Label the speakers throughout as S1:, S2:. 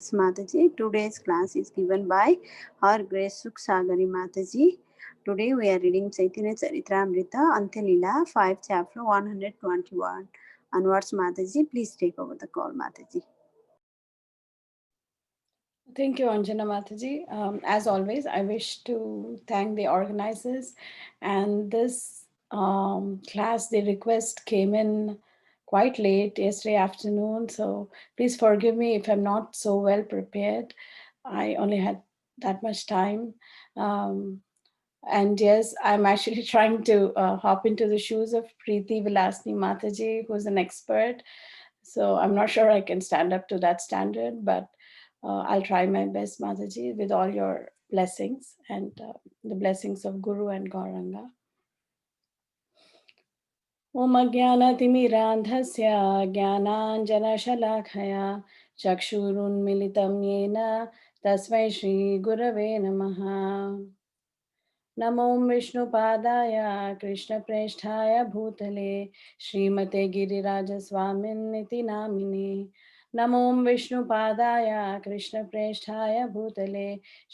S1: Yes, Mataji. Today's class is given by Her Grace Sagari Mataji. Today we are reading Caitanya Caritamra Antya Lila, 5 chapter 121. Onwards, Mataji. Please take over the call, Mataji.
S2: Thank you, Anjana Mataji. As always, I wish to thank the organizers. And this class, the request came in quite late yesterday afternoon. So please forgive me if I'm not so well prepared. I only had that much time. Um, and yes, I'm actually trying to hop into the shoes of Preeti Vilasni Mataji, who's an expert. So I'm not sure I can stand up to that standard, but I'll try my best, Mataji, with all your blessings and the blessings of Guru and Gauranga. Om Ajnanatimirandhasya Jnananjanashalakhaya Chakshurunmilitam Yena Tasmai Shri Gurave Namaha. नमो विष्णुपादाय कृष्णप्रेष्ठाय भूतले श्रीमते गिरिराजस्वामिन्निति नामिने नमो विष्णुपादाय कृष्णप्रेष्ठाय भूतले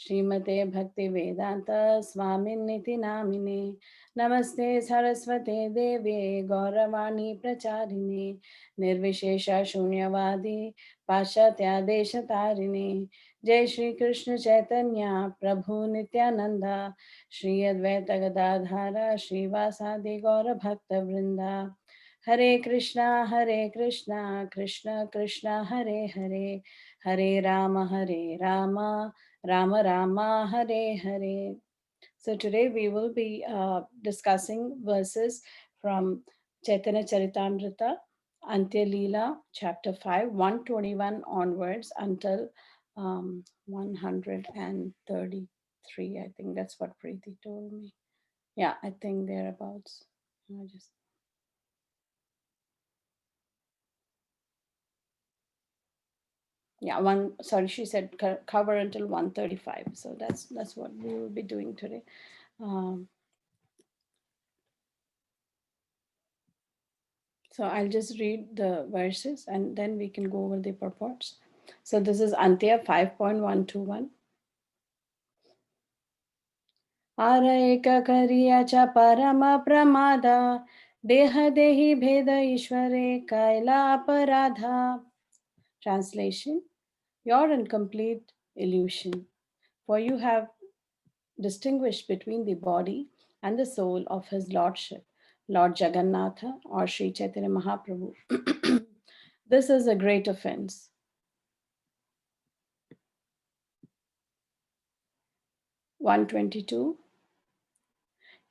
S2: श्रीमते भक्तिवेदान्त स्वामिन्निति नामिने नमस्ते सरस्वते देवे गौरवाणी प्रचारिणे निर्विशेष शून्यवादी पाश्चात्यादेशतारिणे जय श्री कृष्ण चैतन्य प्रभु नित्यानंद श्री अद्वैत गदाधारा श्रीवासादि गौर भक्त वृंदा हरे Krishna Krishna Krishna Hare Hare Hare Ram Ram Ram Hare Hare. So today we will be discussing verses from Chaitanya Charitamrita Antya Lila, chapter 5, 121 onwards until 133. I think that's what Preeti told me. Yeah, I think thereabouts. I just yeah one sorry she said cover until 135, so that's what we will be doing today. um, So I'll just read the verses and then we can go over the purports. So this is Antya 5.121. Araika kariya cha parama pramada deha dehi bheda ishware kaila aparadha. Translation: Your incomplete illusion, for you have distinguished between the body and the soul of His Lordship, Lord Jagannatha or Sri Chaitanya Mahaprabhu. This is a great offense. 122.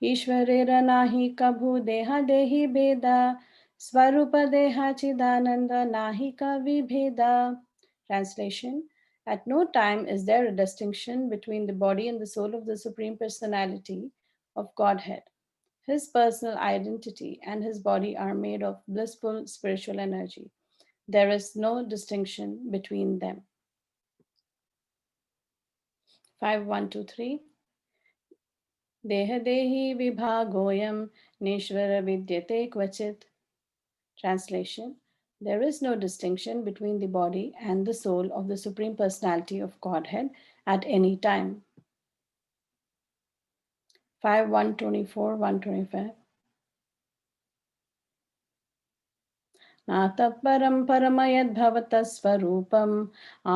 S2: ईश्वरेर नाही कभु देहा देहि भेदा स्वरूप देहा chidananda nahi ka vibheda. Translation: At no time is there a distinction between the body and the soul of the Supreme Personality of Godhead. His personal identity and his body are made of blissful spiritual energy. There is no distinction between them. 5123. Dehadehi vibhagoyam nishvara vidyate kvachit. Translation: There is no distinction between the body and the soul of the Supreme Personality of Godhead at any time. 5124, 125. नातः परं परमयद्भवतः स्वरूपम्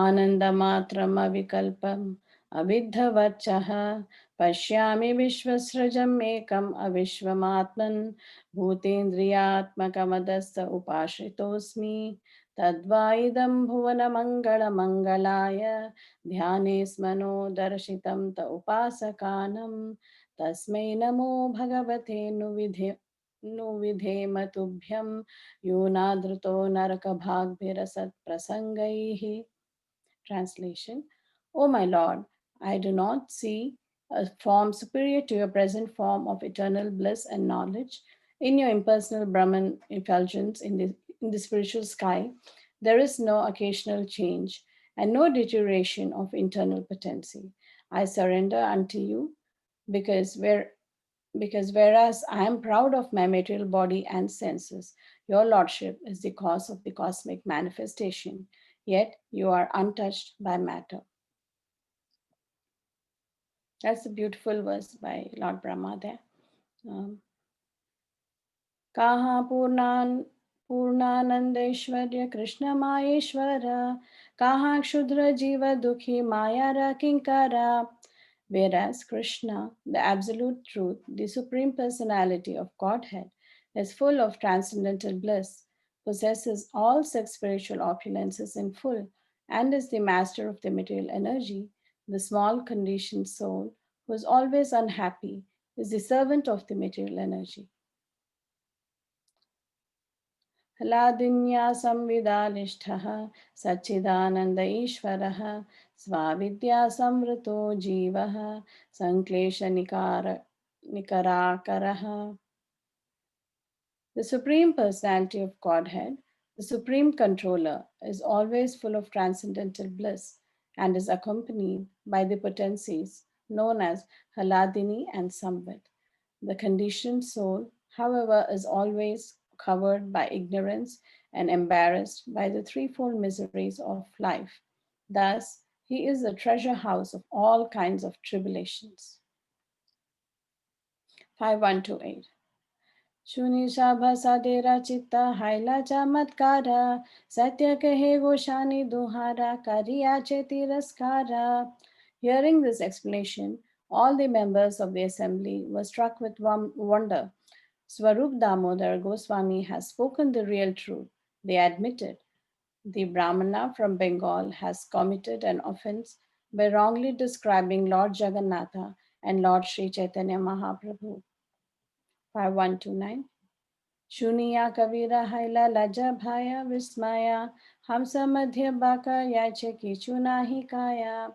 S2: आनन्दमात्रम् अविकल्पम् अविद्धवच्चः पश्यामि विश्वसृजम् एकम् अविश्वमात्मन् भूतेन्द्रियात्मकमदस्थ उपाश्रितोऽस्मि तद्वा इदं भुवनमङ्गलमङ्गलाय ध्याने स्मनो दर्शितं त उपासकानं तस्मै नमो भगवते नुविधेम तुभ्यं योनादृतो नरकभाग्भिरसत्प्रसङ्गैः. Translation: O my Lord, I do not see a form superior to your present form of eternal bliss and knowledge. In your impersonal Brahman effulgence in the spiritual sky, there is no occasional change and no deterioration of internal potency. I surrender unto you because where because whereas I am proud of my material body and senses, your Lordship is the cause of the cosmic manifestation. yet you are untouched by matter. That's a beautiful verse by Lord Brahma there. Um, कहाँ पूर्णानंदेश्वर्य कृष्ण माहेश्वर कहाँ क्षुद्र जीव दुखी माया र किंकरा. Whereas Krishna, the absolute truth, the supreme personality of Godhead, is full of transcendental bliss, possesses all six spiritual opulences in full, and is the master of the material energy, the small conditioned soul, who is always unhappy, is the servant of the material energy. हलादिन्या संविदानिष्ठः सच्चिदानन्द ईश्वरः स्वाविद्या संवृतो जीवः निकराकरः. The Supreme Personality of Godhead, the Supreme Controller, is always full of transcendental bliss and is accompanied by the potencies known as Haladini and Samvid. The conditioned soul, however, is always covered by ignorance and embarrassed by the threefold miseries of life. Thus, he is the treasure house of all kinds of tribulations. 5128. सुनिशा भसा डेरा चित्ता हाइला चमत्कारा सत्य कहे वो शानी दुहारा करिया चे तिरस्कारा. Hearing this explanation, all the members of the assembly were struck with wonder. Swarup Damodar Goswami has spoken the real truth. They admitted the Brahmana from Bengal has committed an offense by wrongly describing Lord Jagannatha and Lord Sri Chaitanya Mahaprabhu. 5129. Shuniya Kavira Haila Laja Bhaya Vismaya Hamsa Madhya Baka Yache Kichunahi Kaya.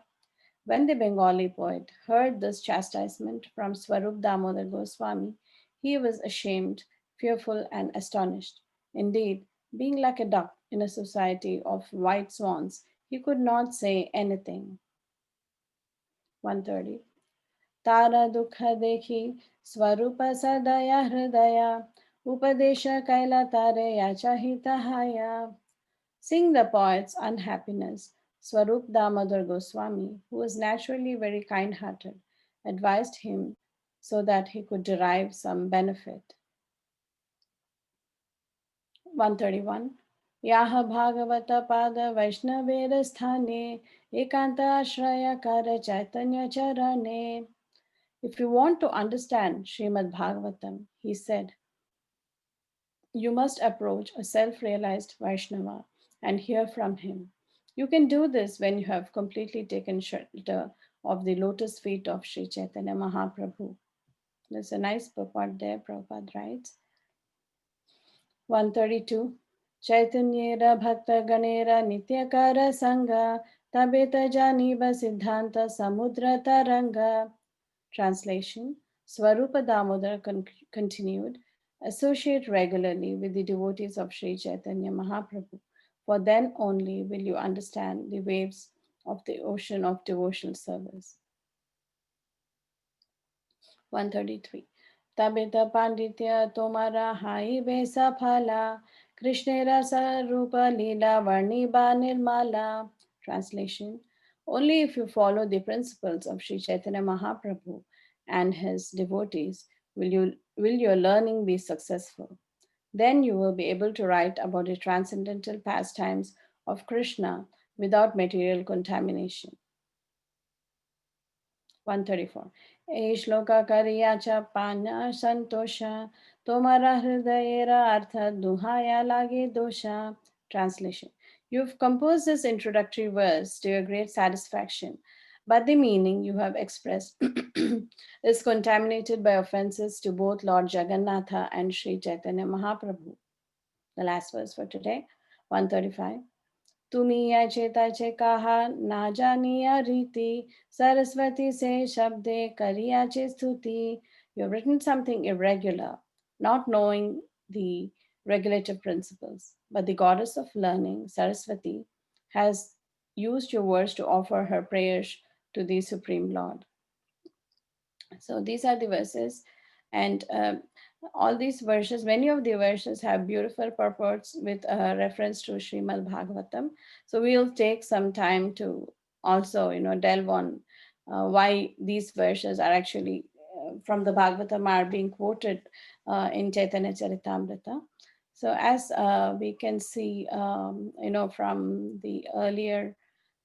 S2: When the Bengali poet heard this chastisement from Swarup Damodar Goswami, he was ashamed, fearful, and astonished. Indeed, being like a duck in a society of white swans, he could not say anything. 130. Tara dukha dekhi swarupa sadaya hridaya upadesha kaila tare yacha hitahaya. Seeing the poet's unhappiness, Swarup Damodar Goswami, who was naturally very kind hearted, advised him so that he could derive some benefit. 131. Yaha Bhagavata Pada Vaishnavera Sthane Ekanta Ashraya Kara Chaitanya Charane. If you want to understand Srimad Bhagavatam, he said, you must approach a self realized Vaishnava and hear from him. You can do this when you have completely taken shelter of the lotus feet of Sri Chaitanya Mahaprabhu. There's a nice purport there, Prabhupada writes. 132. Chaitanyera Bhakta Ganera Nityakara Sangha Tabeta Janiva Siddhanta Samudra Taranga. Translation. Swarupa Damodar continued, associate regularly with the devotees of Sri Chaitanya Mahaprabhu, for then only will you understand the waves of the ocean of devotional service. 133. Tabita Panditya Tomara Hai Besa Phala Krishnera Sarupa Lila Varniba Nirmala. Translation. Only if you follow the principles of Sri Chaitanya Mahaprabhu and his devotees will your learning be successful. Then you will be able to write about the transcendental pastimes of Krishna without material contamination. 134. Shloka Kariyacha Pana Santosha Tomara Hridayera Artha Duhaya Lage Dosha. Translation. You've composed this introductory verse to your great satisfaction, but the meaning you have expressed is contaminated by offenses to both Lord Jagannatha and Sri Chaitanya Mahaprabhu. The last verse for today, 135. तुमिया चेता चे कहा ना जानिया रीति सरस्वती से शब्दे करिया चे स्तुति. You have written something irregular, not knowing the regulative principles, but the goddess of learning, Saraswati, has used your words to offer her prayers to the Supreme Lord. So these are the verses And all these verses, many of the verses have beautiful purports with reference to Srimad Bhagavatam. So we'll take some time to also, delve on why these verses are actually from the Bhagavatam are being quoted in Caitanya Caritamrita. So as we can see, from the earlier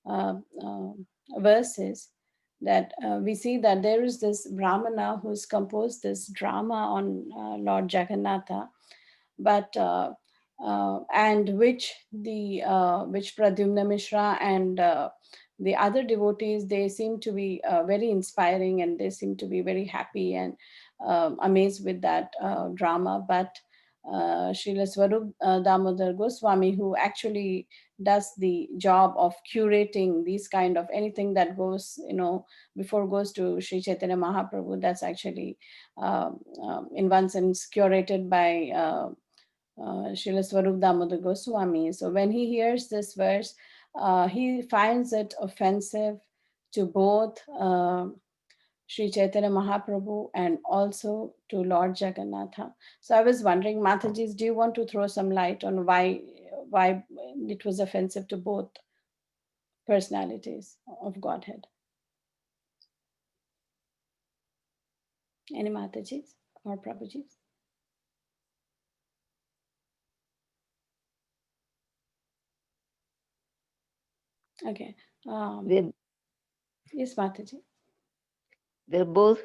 S2: uh, uh, verses, that we see that there is this Brahmana who's composed this drama on Lord Jagannatha, but and which Pradyumna Mishra and the other devotees, they seem to be very inspiring, and they seem to be very happy and amazed with that drama. But Srila Swarup Damodar Goswami, who actually does the job of curating these kind of anything that goes, before goes to Sri Chaitanya Mahaprabhu, that's actually in one sense curated by Srila Swarup Damodar Goswami. So when he hears this verse, he finds it offensive to both Sri Chaitanya Mahaprabhu and also to Lord Jagannatha. So I was wondering, Mataji, do you want to throw some light on why it was offensive to both personalities of Godhead? Any Matajis or Prabhujis? Okay. Um,
S3: They
S2: yes, Mataji.
S3: they both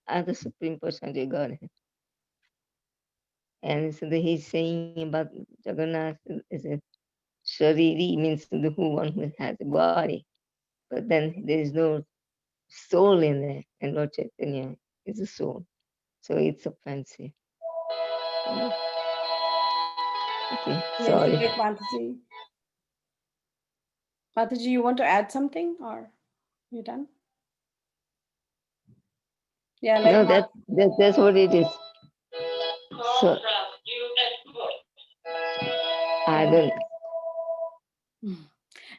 S3: are the Supreme Personality of Godhead. And so that he's saying about Jagannath is a Shariri, means the who one who has a body. But then there is no soul in there. And Lord Chaitanya is a soul. So it's offensive. Mm. Okay,
S2: Yes,
S3: sorry.
S2: great, Mataji. Mataji, you want to add something or you done? Yeah, like
S3: No, that's what it is. So I
S2: yeah.
S3: don't.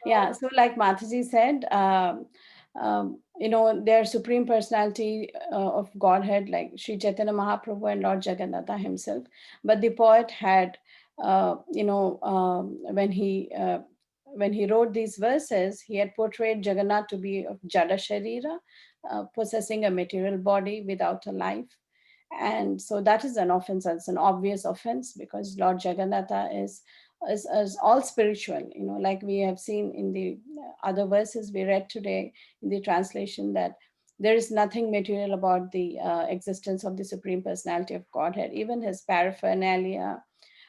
S2: Yeah, so like Mataji said, their supreme personality of Godhead, like Sri Chaitanya Mahaprabhu and Lord Jagannatha himself. But the poet had, when he wrote these verses, he had portrayed Jagannath to be of Jada Sharira, possessing a material body without a life. And so that is an offense. It's an obvious offense because Lord Jagannatha is all spiritual, like we have seen in the other verses we read today in the translation, that there is nothing material about the existence of the Supreme Personality of Godhead. Even his paraphernalia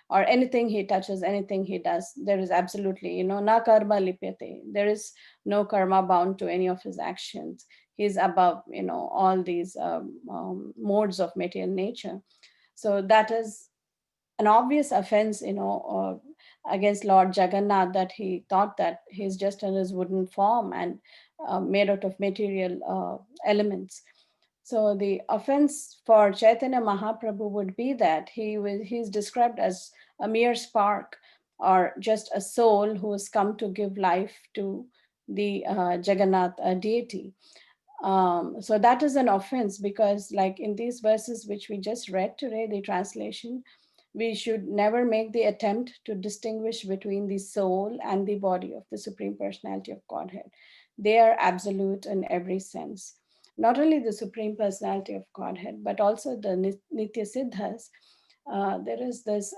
S2: or anything he touches, anything he does, there is absolutely, na karma lipyate. There is no karma bound to any of his actions. He's above, all these modes of material nature. So that is an obvious offense, against Lord Jagannath, that he thought that he's just in his wooden form and made out of material elements. So the offense for Chaitanya Mahaprabhu would be that he's described as a mere spark or just a soul who has come to give life to the Jagannath deity. So that is an offense because, like in these verses which we just read today, the translation, we should never make the attempt to distinguish between the soul and the body of the Supreme Personality of Godhead. They are absolute in every sense. Not only the Supreme Personality of Godhead, but also the Nitya Siddhas. There is this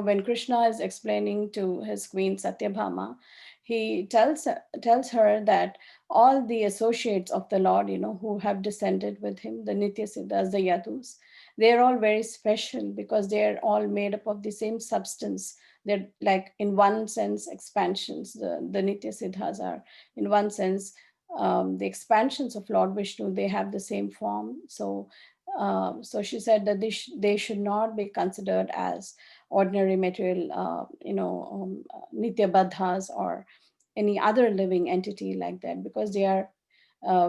S2: when Krishna is explaining to his queen Satyabhama, he tells her that all the associates of the Lord, who have descended with him, the Nitya Siddhas, the Yadus, they're all very special because they're all made up of the same substance. They're like, in one sense, expansions. The Nitya Siddhas are, in one sense, the expansions of Lord Vishnu. They have the same form. So she said that they should not be considered as ordinary material, nitya baddhas or any other living entity like that, because they are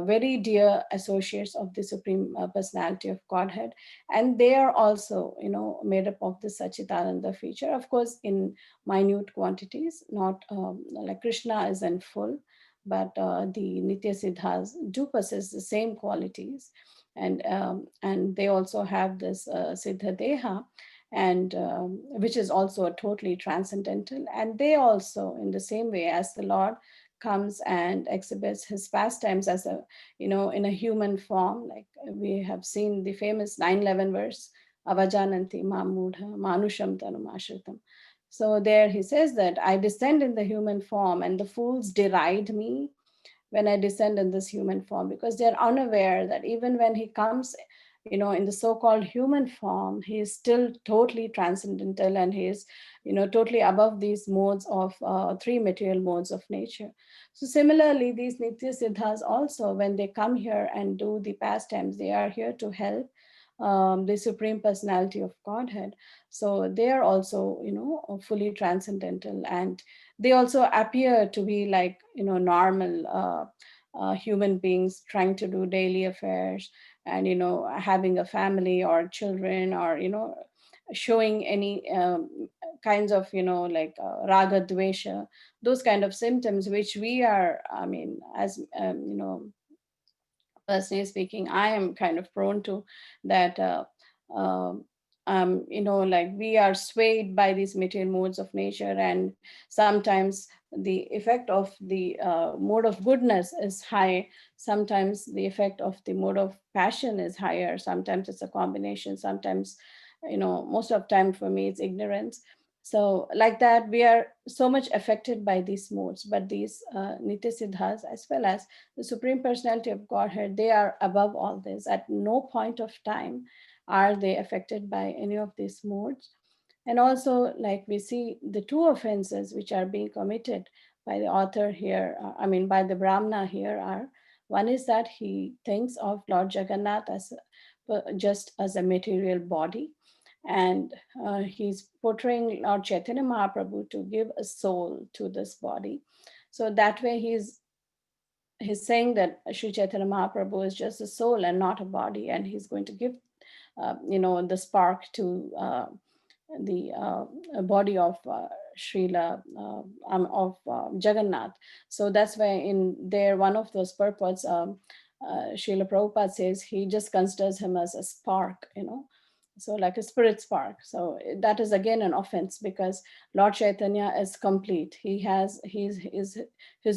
S2: very dear associates of the Supreme Personality of Godhead, and they are also, made up of the Sachidananda feature, of course, in minute quantities, not like Krishna is in full. but the Nitya Siddhas do possess the same qualities, and they also have this Siddha Deha, and which is also a totally transcendental. And they also, in the same way as the Lord comes and exhibits his pastimes as a, in a human form, like we have seen the famous 911 verse, Avajananti Mamudha Manusham Tanumashritam. So there he says that I descend in the human form, and the fools deride me when I descend in this human form, because they're unaware that even when he comes, in the so-called human form, he is still totally transcendental, and he is, totally above these modes of three material modes of nature. So similarly, these Nitya Siddhas also, when they come here and do the pastimes, they are here to help the Supreme Personality of Godhead. So they are also, fully transcendental, and they also appear to be like, normal human beings trying to do daily affairs, and having a family or children, or showing any kinds of, like raga dvesha, those kind of symptoms which we are, I mean, as personally speaking, I am kind of prone to that. Um, like we are swayed by these material modes of nature, and sometimes the effect of the mode of goodness is high. Sometimes the effect of the mode of passion is higher. Sometimes it's a combination. Sometimes, most of time for me, it's ignorance. So, like that, we are so much affected by these modes. But these Nitya Siddhas, as well as the Supreme Personality of Godhead, they are above all this. At no point of time are they affected by any of these modes. And also, like we see the two offenses which are being committed by the author here, by the Brahmana here, are one is that he thinks of Lord Jagannath as just as a material body, and he's portraying Lord Chaitanya Mahaprabhu to give a soul to this body. So that way he's saying that Sri Chaitanya Mahaprabhu is just a soul and not a body, and he's going to give, the spark to the body of Srila Jagannath. So that's why in there, one of those purports, Srila Prabhupada says he just considers him as a spark, so like a spirit spark. So that is again an offense, because Lord Chaitanya is complete. His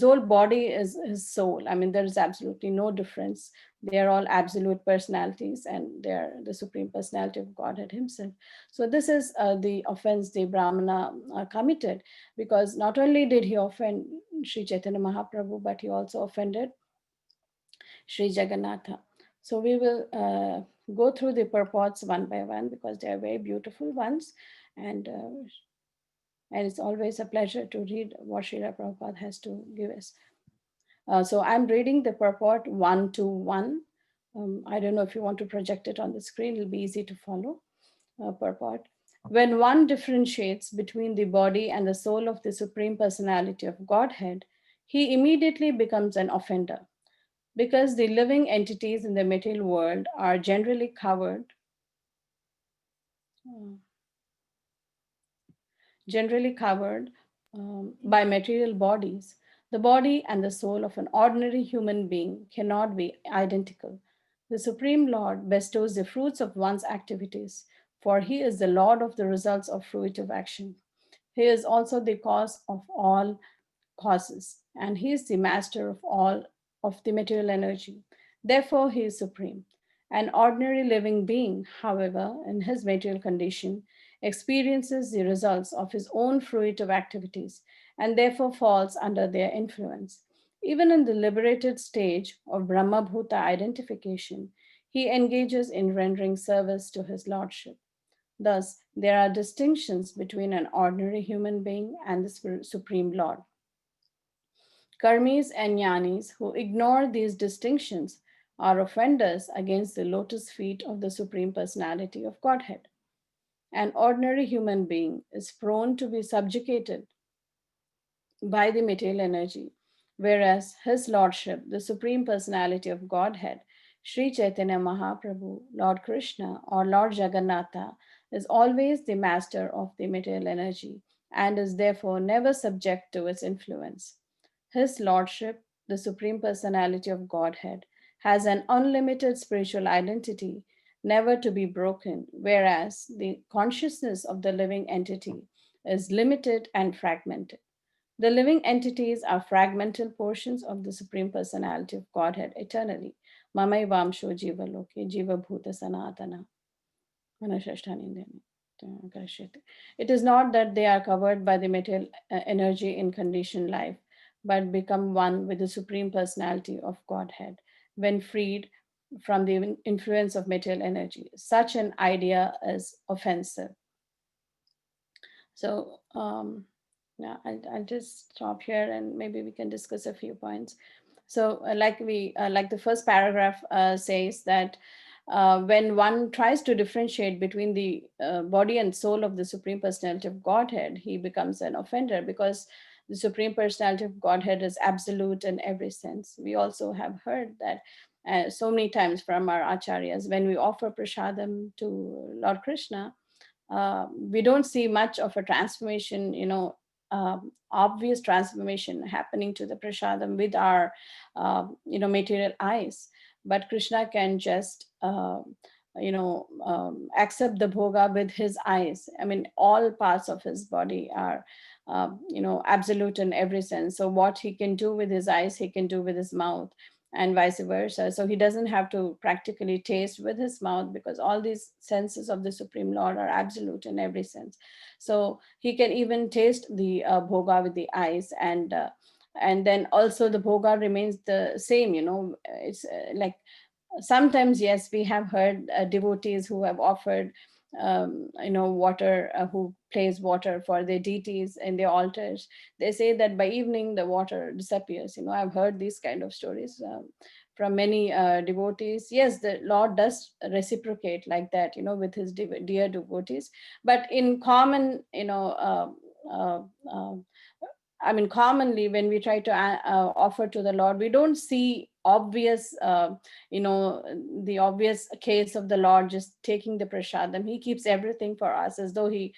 S2: whole body is his soul. I mean, there is absolutely no difference. They are all absolute personalities, and they're the Supreme Personality of Godhead himself. So this is the offense the Brahmana committed, because not only did he offend Sri Chaitanya Mahaprabhu, but he also offended Sri Jagannatha. So we will go through the purports one by one, because they are very beautiful ones, and it's always a pleasure to read what Srila Prabhupada has to give us. So I'm reading the purport 121. I don't know if you want to project it on the screen, it'll be easy to follow. Purport. When one differentiates between the body and the soul of the Supreme Personality of Godhead, he immediately becomes an offender, because the living entities in the material world are uh, generally covered by material bodies. The body and the soul of an ordinary human being cannot be identical. The Supreme Lord bestows the fruits of one's activities, for he is the Lord of the results of fruitive action. He is also the cause of all causes, and he is the master of all of the material energy. Therefore, he is supreme. An ordinary living being, however, in his material condition, experiences the results of his own fruitive activities, and therefore falls under their influence. Even in the liberated stage of Brahmabhuta identification, he engages in rendering service to his lordship. Thus, there are distinctions between an ordinary human being and the Supreme Lord. Karmis and jnanis who ignore these distinctions are offenders against the lotus feet of the Supreme Personality of Godhead. An ordinary human being is prone to be subjugated by the material energy, whereas His Lordship, the Supreme Personality of Godhead, Sri Chaitanya Mahaprabhu, Lord Krishna, or Lord Jagannatha, is always the master of the material energy and is therefore never subject to its influence. His Lordship the Supreme Personality of Godhead, has an unlimited spiritual identity, never to be broken, whereas the consciousness of the living entity is limited and fragmented. The living entities are fragmental portions of the Supreme Personality of Godhead eternally. Mamai Vamsho Jiva Loke, Jiva Bhuta Sanatana. It is not that they are covered by the material energy in conditioned life, but become one with the Supreme Personality of Godhead when freed from the influence of material energy. Such an idea is offensive. So, yeah, I'll just stop here and maybe we can discuss a few points. So, like the first paragraph says that when one tries to differentiate between the body and soul of the Supreme Personality of Godhead, he becomes an offender because the Supreme Personality of Godhead is absolute in every sense. We also have heard that so many times from our acharyas when we offer prasadam to Lord Krishna, we don't see much of a transformation, obvious transformation happening to the prasadam with our, material eyes. But Krishna can just, accept the bhoga with his eyes. I mean, all parts of his body are, absolute in every sense. So what he can do with his eyes, he can do with his mouth and vice versa. So he doesn't have to practically taste with his mouth because all these senses of the Supreme Lord are absolute in every sense. So he can even taste the bhoga with the eyes, and then also the bhoga remains the same. It's like sometimes, yes, we have heard devotees who have offered water, who place water for their deities in their altars. They say that by evening the water disappears. I've heard these kind of stories from many devotees. Yes, the Lord does reciprocate like that, with his dear devotees. But in common, uh, uh, I mean, commonly when we try to offer to the Lord, we don't see obvious, the obvious case of the Lord just taking the prasadam. He keeps everything for us, as though he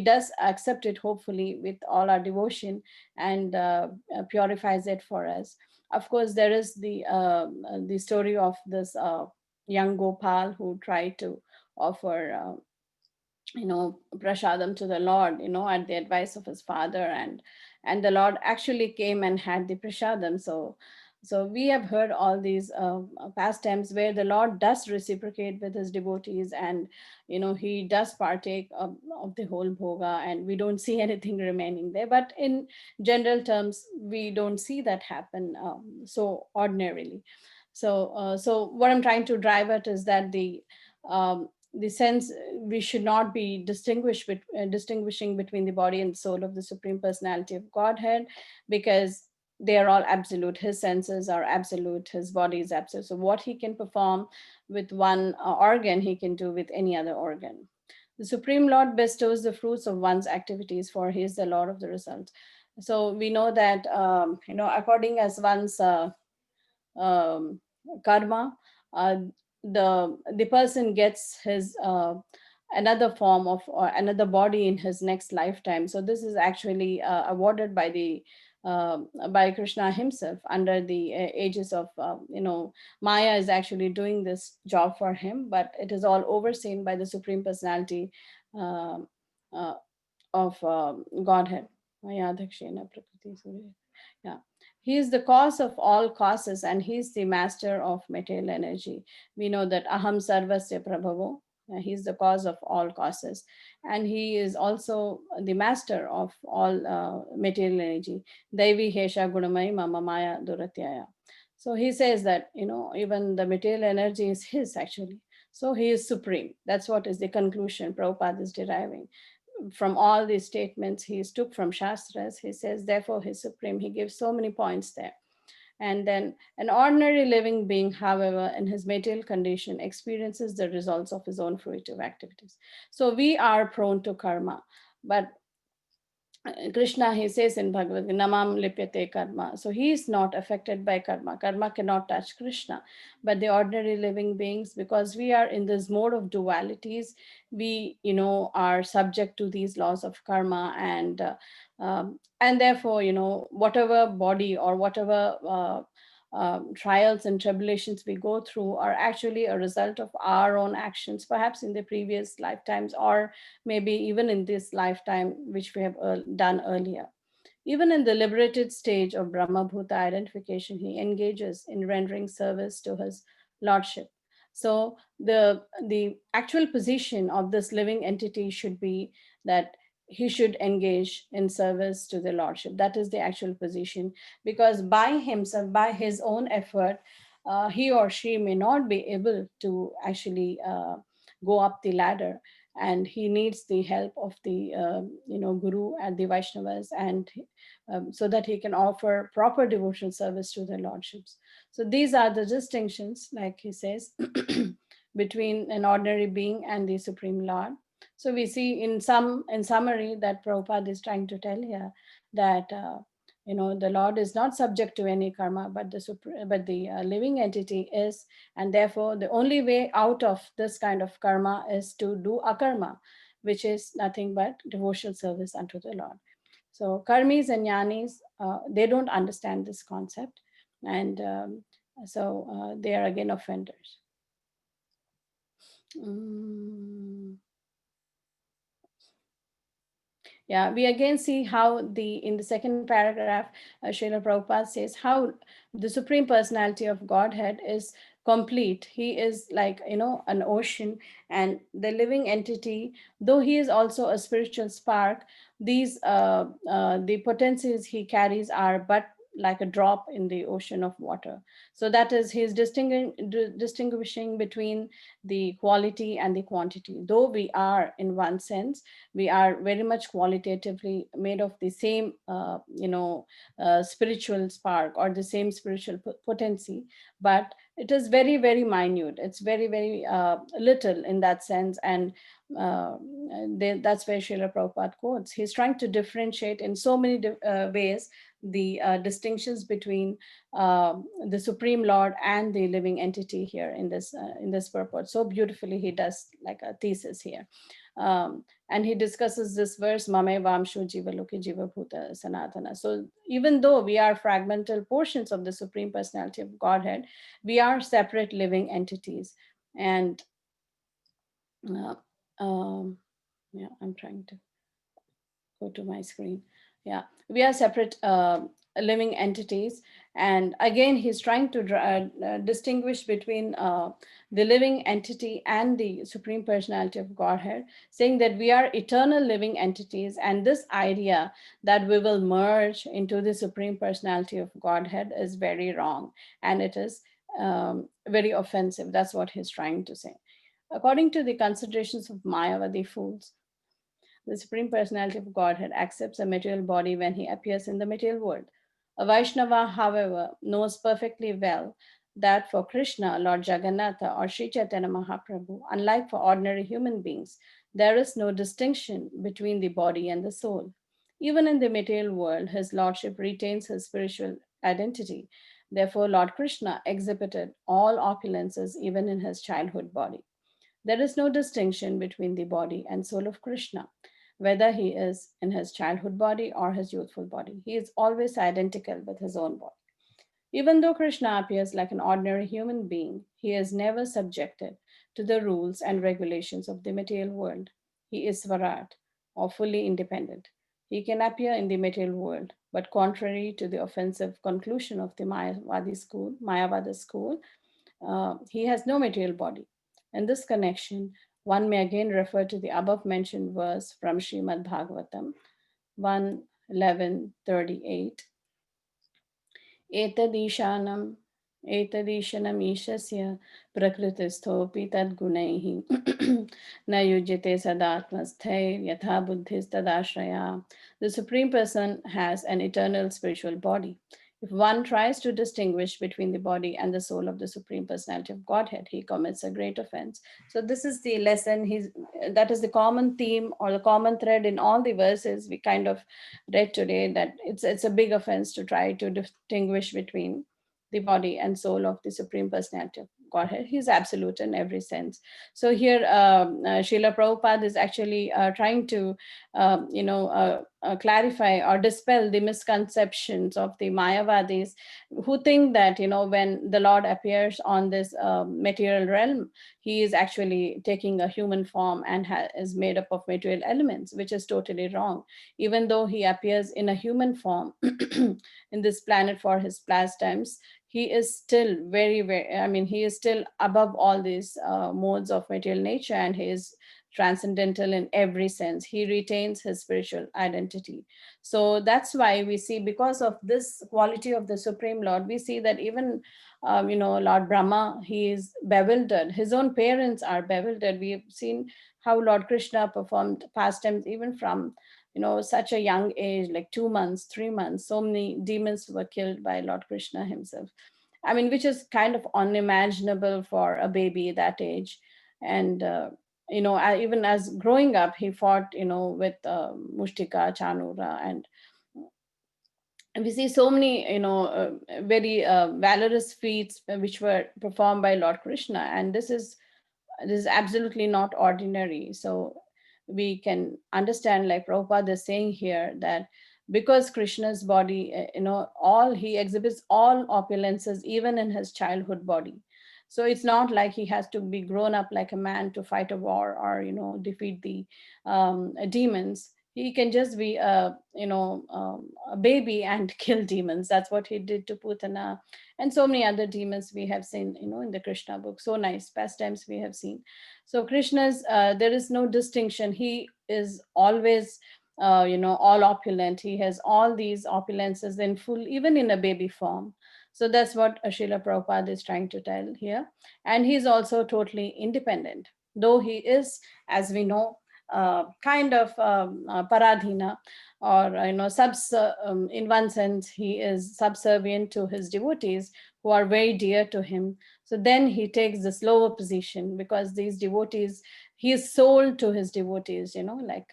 S2: does accept it, hopefully, with all our devotion, and purifies it for us. Of course, there is the story of this young Gopal who tried to offer prasadam to the Lord, at the advice of his father, and the Lord actually came and had the prasadam. So we have heard all these pastimes where the Lord does reciprocate with his devotees, and he does partake of the whole bhoga, and we don't see anything remaining there. But in general terms, we don't see that happen so ordinarily. So what I'm trying to drive at is that the sense we should not be distinguishing between the body and soul of the Supreme Personality of Godhead, because they are all absolute. His senses are absolute, his body is absolute. So what he can perform with one organ, he can do with any other organ. The Supreme Lord bestows the fruits of one's activities, for he is the Lord of the results. So we know that according as one's um, karma, the person gets his another form of, or another body in his next lifetime. So this is actually awarded by the by Krishna himself under the aegis of Maya is actually doing this job for him, but it is all overseen by the Supreme Personality uh, uh, of Godhead. Maya Dakshina Prakriti Surya. Yeah. He is the cause of all causes, and he is the master of material energy. We know that Aham Sarvasya Prabhavo, he is the cause of all causes. And he is also the master of all material energy. Devi Hesha Gunamai Mama Maya Duratyaya. So he says that, even the material energy is his actually. So he is supreme. That's what is the conclusion Prabhupada is deriving from all these statements he took from Shastras. He says, therefore, he's supreme. He gives so many points there. And then an ordinary living being, however, in his material condition, experiences the results of his own fruitive activities. So we are prone to karma, but Krishna, he says in Bhagavad Gita, Namam Lipyate Karma. So he is not affected by karma. Karma cannot touch Krishna. But the ordinary living beings, because we are in this mode of dualities, we, are subject to these laws of karma, and And therefore, whatever body or whatever trials and tribulations we go through are actually a result of our own actions, perhaps in the previous lifetimes, or maybe even in this lifetime, which we have done earlier. Even in the liberated stage of Brahmabhuta identification, he engages in rendering service to his lordship. So the actual position of this living entity should be that he should engage in service to the lordship. That is the actual position, because by himself, by his own effort, he or she may not be able to actually go up the ladder, and he needs the help of the guru and the Vaishnavas, and so that he can offer proper devotional service to the lordships. So these are the distinctions, like he says, between an ordinary being and the Supreme Lord. So we see in summary that Prabhupada is trying to tell here that the Lord is not subject to any karma, but the living entity is, and therefore the only way out of this kind of karma is to do akarma, which is nothing but devotional service unto the Lord. So karmis and jnanis, they don't understand this concept, and they are again offenders. Mm. Yeah, we again see how in the second paragraph, Srila Prabhupada says how the Supreme Personality of Godhead is complete. He is like, an ocean, and the living entity, though he is also a spiritual spark, these the potencies he carries are but like a drop in the ocean of water. So that is, he is distinguishing between the quality and the quantity. Though we are, in one sense, we are very much qualitatively made of the same spiritual spark or the same spiritual potency, but it is very, very minute. It's very, very little in that sense. And that's where Srila Prabhupada quotes. He's trying to differentiate in so many ways the distinctions between the Supreme Lord and the living entity here in this purport. So beautifully he does like a thesis here. And he discusses this verse, Mame Vamsho Jiva Loki Jiva Bhuta Sanatana. So even though we are fragmental portions of the Supreme Personality of Godhead, we are separate living entities. And uh, yeah, I'm trying to go to my screen. Yeah, we are separate living entities. And again, he's trying to distinguish between the living entity and the Supreme Personality of Godhead, saying that we are eternal living entities. And this idea that we will merge into the Supreme Personality of Godhead is very wrong. And it is very offensive. That's what he's trying to say. According to the considerations of Mayavadi fools, the Supreme Personality of Godhead accepts a material body when he appears in the material world. A Vaishnava, however, knows perfectly well that for Krishna, Lord Jagannatha, or Sri Chaitanya Mahaprabhu, unlike for ordinary human beings, there is no distinction between the body and the soul. Even in the material world, his lordship retains his spiritual identity. Therefore, Lord Krishna exhibited all opulences even in his childhood body. There is no distinction between the body and soul of Krishna, whether he is in his childhood body or his youthful body. He is always identical with his own body. Even though Krishna appears like an ordinary human being, he is never subjected to the rules and regulations of the material world. He is Swarat, or fully independent. He can appear in the material world, but contrary to the offensive conclusion of the Mayavada school, he has no material body. In this connection, one may again refer to the above mentioned verse from Srimad Bhagavatam 1:11:38. Etadishanam etadishanam ishasya prakritistopi tadgunaihi na yujite sadatmasthair yatha buddhis tadashraya. The Supreme Person has an eternal spiritual body. If one tries to distinguish between the body and the soul of the Supreme Personality of Godhead, he commits a great offense. So this is the lesson. That is the common theme or the common thread in all the verses we kind of read today, that it's a big offense to try to distinguish between the body and soul of the Supreme Personality of Godhead. He's absolute in every sense. So here, Srila Prabhupada is actually trying to, clarify or dispel the misconceptions of the Mayavadis, who think that, when the Lord appears on this material realm, he is actually taking a human form and is made up of material elements, which is totally wrong. Even though he appears in a human form in this planet for his pastimes, he is still very, very, I mean, he is still above all these modes of material nature, and he is transcendental in every sense. He retains his spiritual identity. So that's why we see, because of this quality of the Supreme Lord, we see that even, Lord Brahma, he is bewildered. His own parents are bewildered. We've seen how Lord Krishna performed pastimes even from, such a young age, like 2 months, 3 months. So many demons were killed by Lord Krishna himself. I mean, which is kind of unimaginable for a baby that age. And even as growing up, he fought, with Mushtika, Chanura, and we see so many, very valorous feats which were performed by Lord Krishna. And this is absolutely not ordinary. So we can understand, like Prabhupada is saying here, that because Krishna's body, all he exhibits all opulences even in his childhood body. So it's not like he has to be grown up like a man to fight a war or defeat the demons. He can just be a baby and kill demons. That's what he did to Putana and so many other demons we have seen, in the Krishna book. So nice pastimes we have seen. So Krishna's, there is no distinction. He is always, all opulent. He has all these opulences in full, even in a baby form. So that's what Srila Prabhupada is trying to tell here. And he's also totally independent, though he is, as we know, kind of paradhina, or in one sense he is subservient to his devotees who are very dear to him. So then he takes this lower position, because these devotees, he is sold to his devotees, like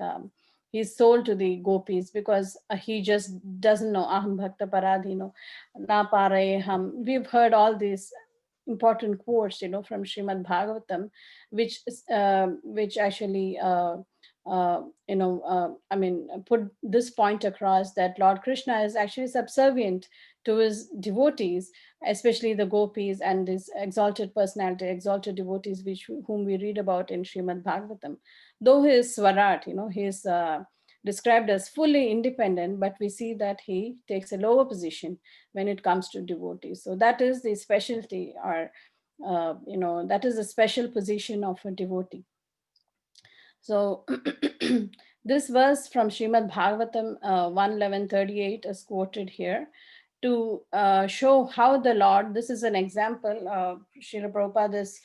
S2: he's sold to the gopis, because he just doesn't know aham bhakta paradhino na pare ham. We've heard all these important quotes, from Srimad Bhagavatam, which actually I mean, put this point across, that Lord Krishna is actually subservient to his devotees, especially the gopis and this exalted personality, exalted devotees, whom we read about in Srimad Bhagavatam. Though he is Swarat, he is described as fully independent, but we see that he takes a lower position when it comes to devotees. So that is the specialty, or that is a special position of a devotee. So this verse from Srimad Bhagavatam 1:11:38 is quoted here to show how the Lord, this is an example, Srila Prabhupada is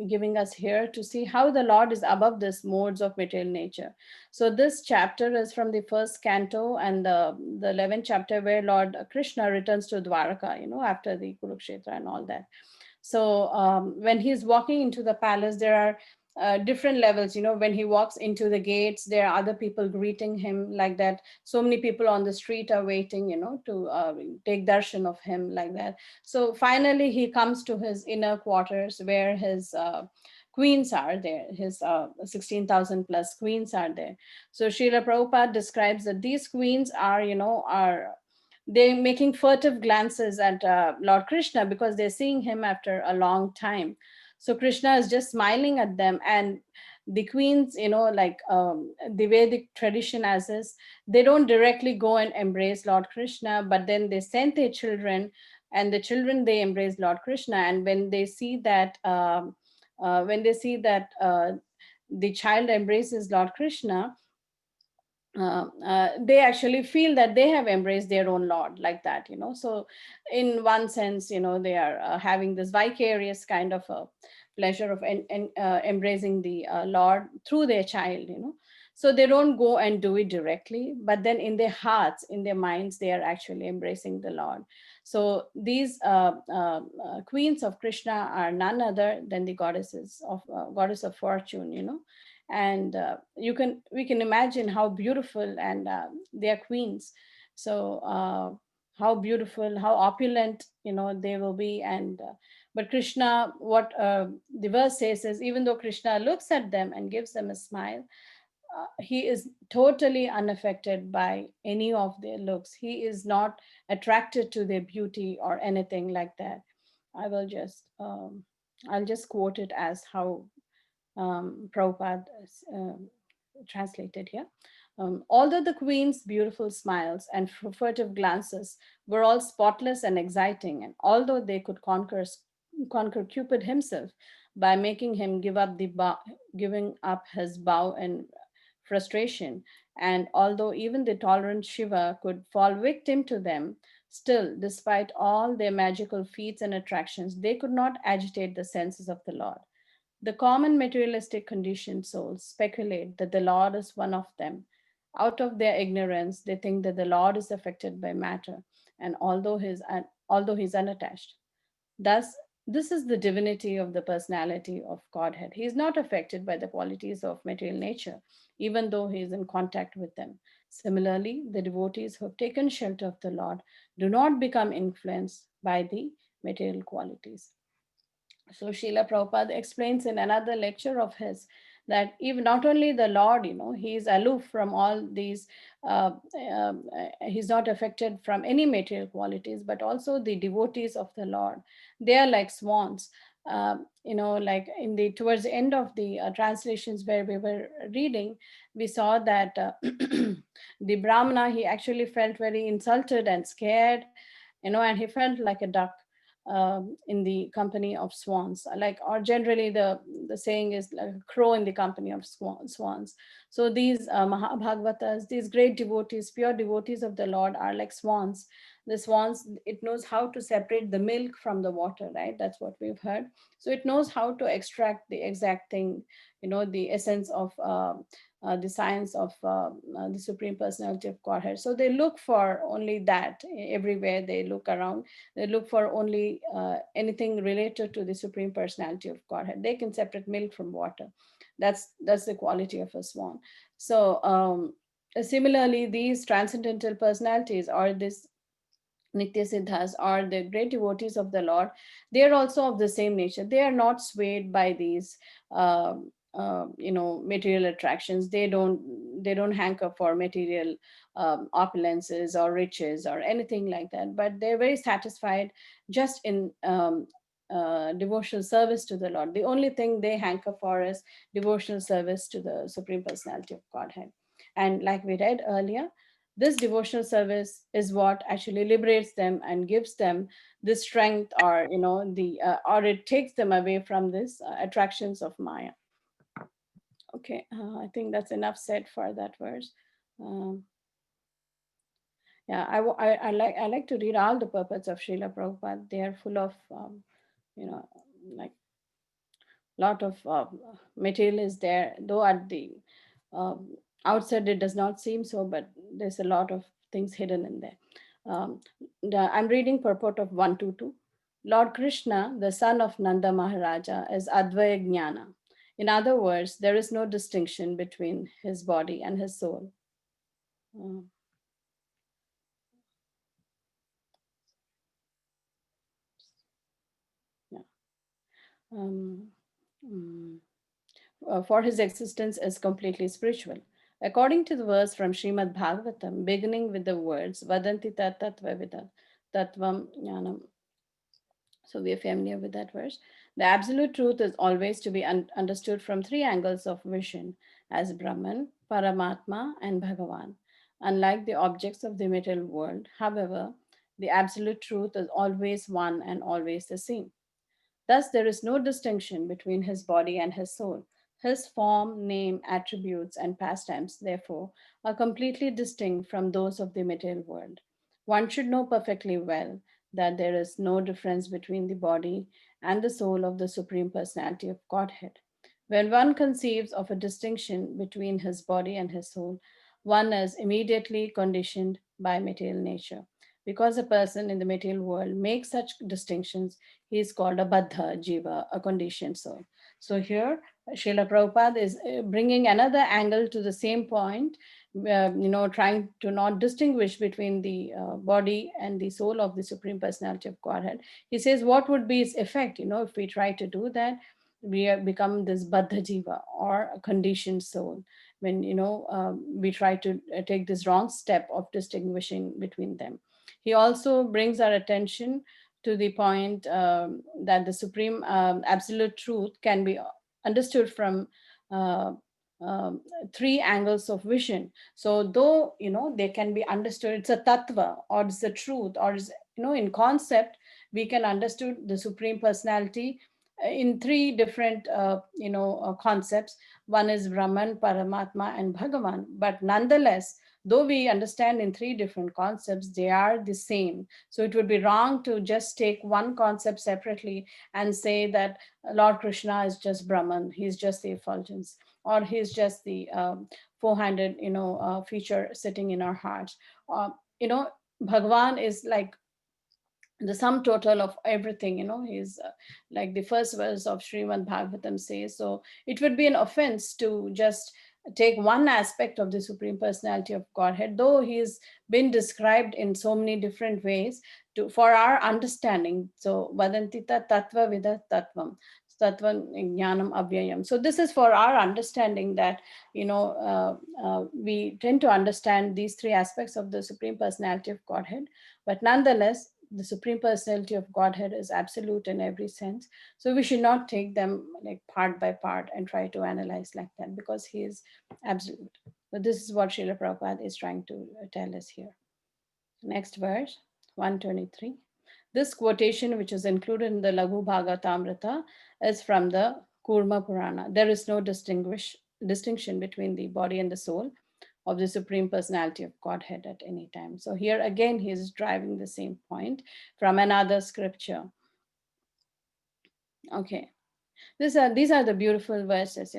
S2: giving us here to see how the Lord is above this modes of material nature. So this chapter is from the first canto and the 11th chapter, where Lord Krishna returns to Dwaraka, after the Kurukshetra and all that. So when he's walking into the palace, there are different levels. When he walks into the gates, there are other people greeting him like that. So many people on the street are waiting, to take darshan of him like that. So finally he comes to his inner quarters, where his queens are there. His 16,000 plus queens are there. So Srila Prabhupada describes that these queens are, they're making furtive glances at Lord Krishna, because they're seeing him after a long time. So Krishna is just smiling at them, and the queens, like the Vedic tradition as is, they don't directly go and embrace Lord Krishna, but then they send their children, and the children, they embrace Lord Krishna. And when they see that, the child embraces Lord Krishna, they actually feel that they have embraced their own Lord, like that. So in one sense, they are having this vicarious kind of a pleasure of embracing the Lord through their child. So they don't go and do it directly, but then in their hearts, in their minds, they are actually embracing the Lord. So these queens of Krishna are none other than the goddess of fortune. And we can imagine how beautiful, and they are queens. So how beautiful, how opulent, they will be. And but Krishna, what the verse says is, even though Krishna looks at them and gives them a smile, he is totally unaffected by any of their looks. He is not attracted to their beauty or anything like that. I will just I'll just quote it as how Prabhupada translated here. Although the queen's beautiful smiles and furtive glances were all spotless and exciting, and although they could conquer Cupid himself by making him giving up his bow in frustration, and although even the tolerant Shiva could fall victim to them, still, despite all their magical feats and attractions, they could not agitate the senses of the Lord. The common materialistic conditioned souls speculate that the Lord is one of them. Out of their ignorance, they think that the Lord is affected by matter, and although he is unattached. Thus, this is the divinity of the personality of Godhead. He is not affected by the qualities of material nature, even though he is in contact with them. Similarly, the devotees who have taken shelter of the Lord do not become influenced by the material qualities. So Srila Prabhupada explains in another lecture of his that even not only the Lord, he is aloof from all these, he's not affected from any material qualities, but also the devotees of the Lord. They are like swans. Like in the towards the end of the translations where we were reading, we saw that the Brahmana, he actually felt very insulted and scared, and he felt like a duck in the company of swans, like, or generally the saying is like a crow in the company of swans. So these Mahabhagavatas, these great devotees, pure devotees of the Lord, are like swans. The swans, it knows how to separate the milk from the water, right? That's what we've heard. So it knows how to extract the exact thing, the essence of the science of the Supreme Personality of Godhead. So they look for only that everywhere they look around. They look for only anything related to the Supreme Personality of Godhead. They can separate milk from water. That's the quality of a swan. So similarly, these transcendental personalities, or this Nitya Siddhas, or the great devotees of the Lord, they are also of the same nature. They are not swayed by these, material attractions. They don't hanker for material opulences or riches or anything like that. But they're very satisfied just in devotional service to the Lord. The only thing they hanker for is devotional service to the Supreme Personality of Godhead. And like we read earlier, this devotional service is what actually liberates them and gives them the strength, or the or it takes them away from this attractions of Maya. Okay, I think that's enough said for that verse. um, yeah, I like to read all the purports of Srila Prabhupada. They are full of you know like lot of material is there, though at the um, outside it does not seem so, but there's a lot of things hidden in there. um, I'm reading purport of 122. Lord Krishna, the son of Nanda Maharaja, is Advaya Jnana. In other words, there is no distinction between his body and his soul. Uh, yeah. um, mm. For his existence is completely spiritual. According to the verse from Srimad Bhagavatam, beginning with the words Vadanti Tattva Tattvam Jnanam. So we are familiar with that verse. The absolute truth is always to be understood from three angles of vision, as Brahman, Paramatma, and Bhagavan. Unlike the objects of the material world, however, the absolute truth is always one and always the same. Thus, there is no distinction between his body and his soul. His form, name, attributes, and pastimes, therefore, are completely distinct from those of the material world. One should know perfectly well that there is no difference between the body and the soul of the Supreme Personality of Godhead. When one conceives of a distinction between his body and his soul, one is immediately conditioned by material nature. Because a person in the material world makes such distinctions, he is called a baddha jiva, a conditioned soul. So here, Srila Prabhupada is bringing another angle to the same point, trying to not distinguish between the body and the soul of the Supreme Personality of Godhead. He says, what would be its effect, if we try to do that? We become this baddha jiva, or a conditioned soul. when we try to take this wrong step of distinguishing between them. He also brings our attention to the point that the supreme absolute truth can be understood from uh, um, three angles of vision. So though they can be understood, it's a tattva, or it's the truth, or is in concept we can understood the supreme personality in three different concepts. One is Brahman, Paramatma, and Bhagavan. But nonetheless, though we understand in three different concepts, they are the same. So it would be wrong to just take one concept separately and say that Lord Krishna is just Brahman, he's just the effulgence, or he's just the four-handed feature sitting in our hearts. You know, Bhagavan is like the sum total of everything. He's like the first verse of Srimad Bhagavatam says. So it would be an offense to just take one aspect of the supreme personality of Godhead, though he's been described in so many different ways to for our understanding. So vadantita tattva vida tattvam, tattva jnanam avyayam. So this is for our understanding that we tend to understand these three aspects of the supreme personality of Godhead. But nonetheless, the supreme personality of Godhead is absolute in every sense. So we should not take them like part by part and try to analyze like that, because he is absolute. So this is what Srila Prabhupada is trying to tell us here. Next verse, 123. This quotation, which is included in the Laghu Bhagavatamrita, is from the Kurma Purana. There is no distinction between the body and the soul of the supreme personality of Godhead at any time. So here again, he is driving the same point from another scripture. Okay, these are the beautiful verses.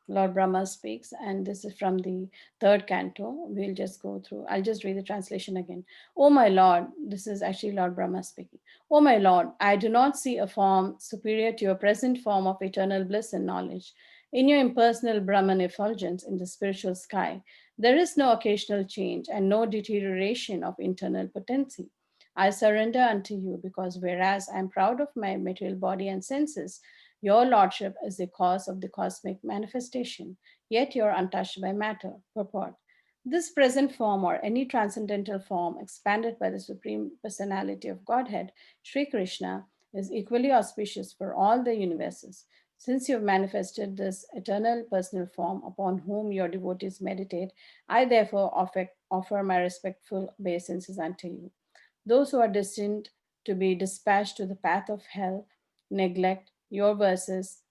S2: Lord Brahma speaks, and this is from the third canto. We'll just go through. I'll just read the translation again. Oh my Lord, this is actually Lord Brahma speaking. Oh my Lord, I do not see a form superior to your present form of eternal bliss and knowledge. In your impersonal Brahman effulgence in the spiritual sky, there is no occasional change and no deterioration of internal potency. I surrender unto you because whereas I am proud of my material body and senses, your lordship is the cause of the cosmic manifestation, yet you are untouched by matter. Purport. This present form or any transcendental form expanded by the Supreme Personality of Godhead, Sri Krishna, is equally auspicious for all the universes. Since you have manifested this eternal personal form upon whom your devotees meditate, I therefore offer my respectful obeisances unto you. Those who are destined to be dispatched to the path of hell neglect your verses,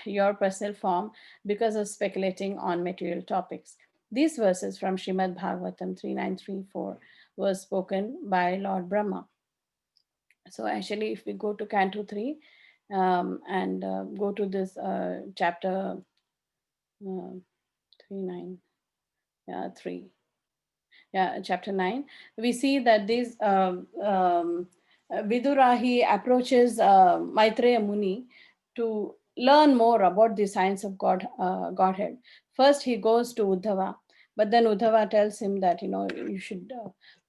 S2: your personal form because of speculating on material topics. These verses from Srimad Bhagavatam 3934 were spoken by Lord Brahma. So actually, if we go to Canto 3 and go to this chapter 3, 3. Yeah, chapter 9, we see that this Vidura, he approaches Maitreya Muni to learn more about the science of Godhead. First, he goes to Uddhava, but then Uddhava tells him that, you should,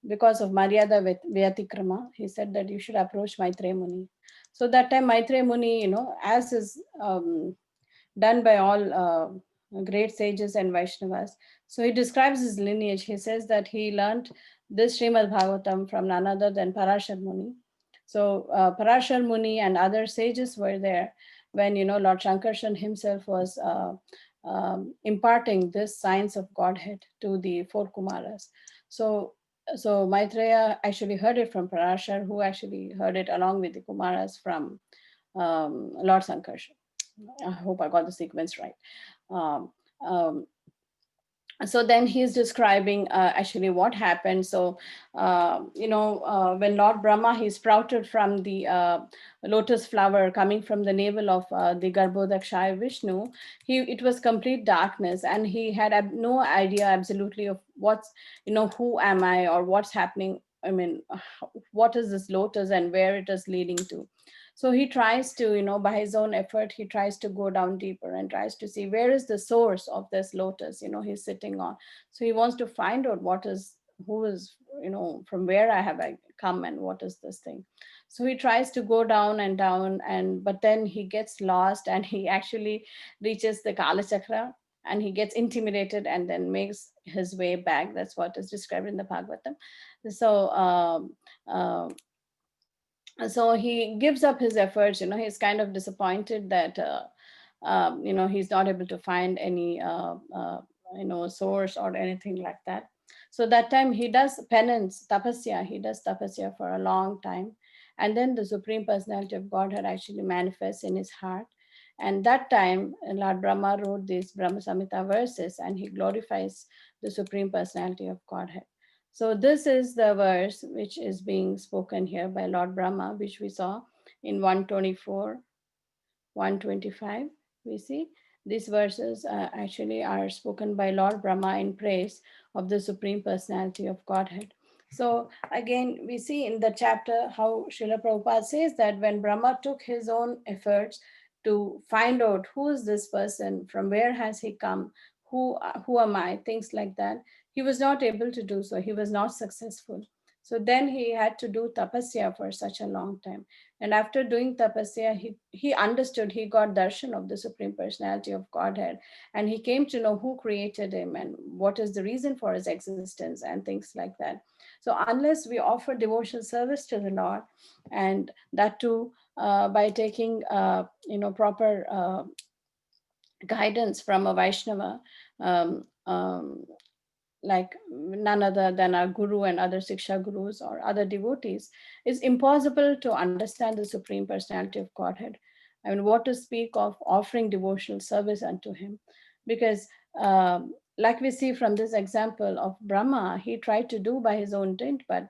S2: because of Maryada Vyatikrama, he said that you should approach Maitreya Muni. So that time, Maitreya Muni, as is done by all great sages and Vaishnavas. So he describes his lineage. He says that he learned this Srimad Bhagavatam from none other than Parashar Muni. So Parashar Muni and other sages were there when Lord Shankarshan himself was imparting this science of Godhead to the four Kumaras. So Maitreya actually heard it from Parashar, who actually heard it along with the Kumaras from Lord Sankarshan. I hope I got the sequence right. Um, um, so then he's describing actually what happened. So when Lord Brahma, he sprouted from the lotus flower coming from the navel of the Garbhodakshaya Vishnu, it was complete darkness, and he had no idea absolutely of what's, who am I or what's happening. I mean, what is this lotus and where it is leading to. So he tries to, by his own effort, he tries to go down deeper and tries to see where is the source of this lotus, he's sitting on. So he wants to find out who is, from where I come and what is this thing. So he tries to go down and down, but then he gets lost and he actually reaches the Kala Chakra. and he gets intimidated and then makes his way back. That's what is described in the Bhagavatam. So uh, so he gives up his efforts. He's kind of disappointed that he's not able to find any source or anything like that. So that time he does penance, tapasya. He does tapasya for a long time, and then the Supreme Personality of Godhead actually manifests in his heart. And that time Lord Brahma wrote these Brahma Samhita verses, and he glorifies the Supreme Personality of Godhead. So this is the verse which is being spoken here by Lord Brahma, which we saw in 124, 125. We see these verses actually are spoken by Lord Brahma in praise of the Supreme Personality of Godhead. So again, we see in the chapter how Srila Prabhupada says that when Brahma took his own efforts to find out who is this person, from where has he come, who am I, things like that, he was not able to do so. He was not successful. So then he had to do tapasya for such a long time. And after doing tapasya, he understood, he got darshan of the Supreme Personality of Godhead. And he came to know who created him and what is the reason for his existence and things like that. So unless we offer devotional service to the Lord, and that too by taking proper guidance from a Vaishnava, um, um, like none other than our guru and other Siksha gurus or other devotees, it's impossible to understand the Supreme Personality of Godhead. I mean, what to speak of offering devotional service unto him? Because like we see from this example of Brahma, he tried to do by his own dint, but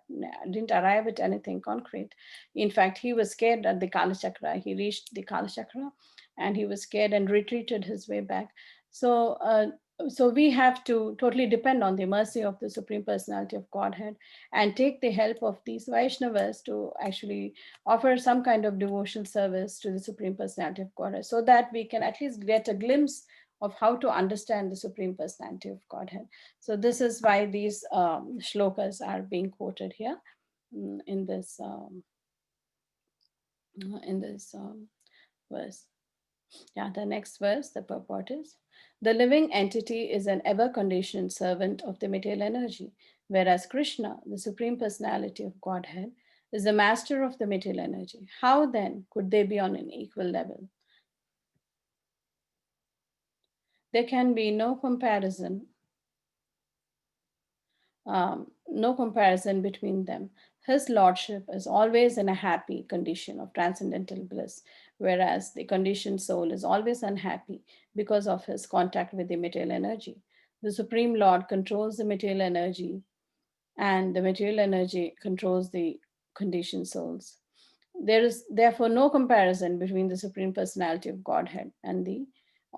S2: didn't arrive at anything concrete. In fact, he was scared at the Kala Chakra. He reached the Kala Chakra and he was scared and retreated his way back. So we have to totally depend on the mercy of the Supreme Personality of Godhead and take the help of these Vaishnavas to actually offer some kind of devotional service to the Supreme Personality of Godhead, so that we can at least get a glimpse of how to understand the Supreme Personality of Godhead. So this is why these shlokas are being quoted here in this verse. Yeah, the next verse, the purport is: the living entity is an ever conditioned servant of the material energy, whereas Krishna, the Supreme Personality of Godhead, is the master of the material energy. How then could they be on an equal level? There can be no comparison between them. His lordship is always in a happy condition of transcendental bliss, whereas the conditioned soul is always unhappy because of his contact with the material energy. The Supreme Lord controls the material energy, and the material energy controls the conditioned souls. There is therefore no comparison between the Supreme Personality of Godhead and the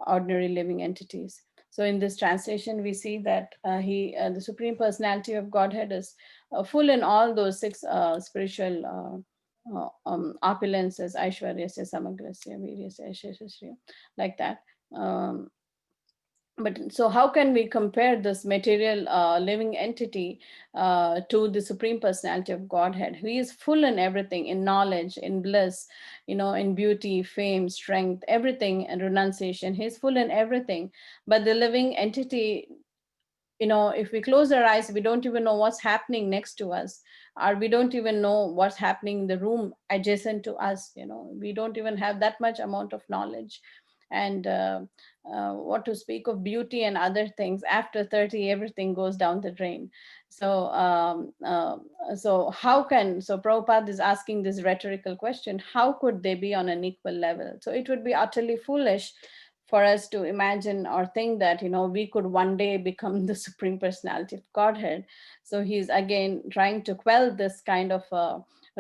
S2: ordinary living entities. So, in this translation, we see that the Supreme Personality of Godhead, is full in all those six spiritual opulences, Aishwaryasya, Samagrasya, Viryasya, Sheshasriya, like that. But so how can we compare this material living entity to the Supreme Personality of Godhead? He is full in everything, in knowledge, in bliss, in beauty, fame, strength, everything, and renunciation. He's full in everything. But the living entity, if we close our eyes, we don't even know what's happening next to us, or we don't even know what's happening in the room adjacent to us. We don't even have that much amount of knowledge. And what to speak of beauty and other things? After 30, everything goes down the drain. So Prabhupada is asking this rhetorical question: how could they be on an equal level? So it would be utterly foolish for us to imagine or think that we could one day become the Supreme Personality of Godhead. So he's again trying to quell this kind of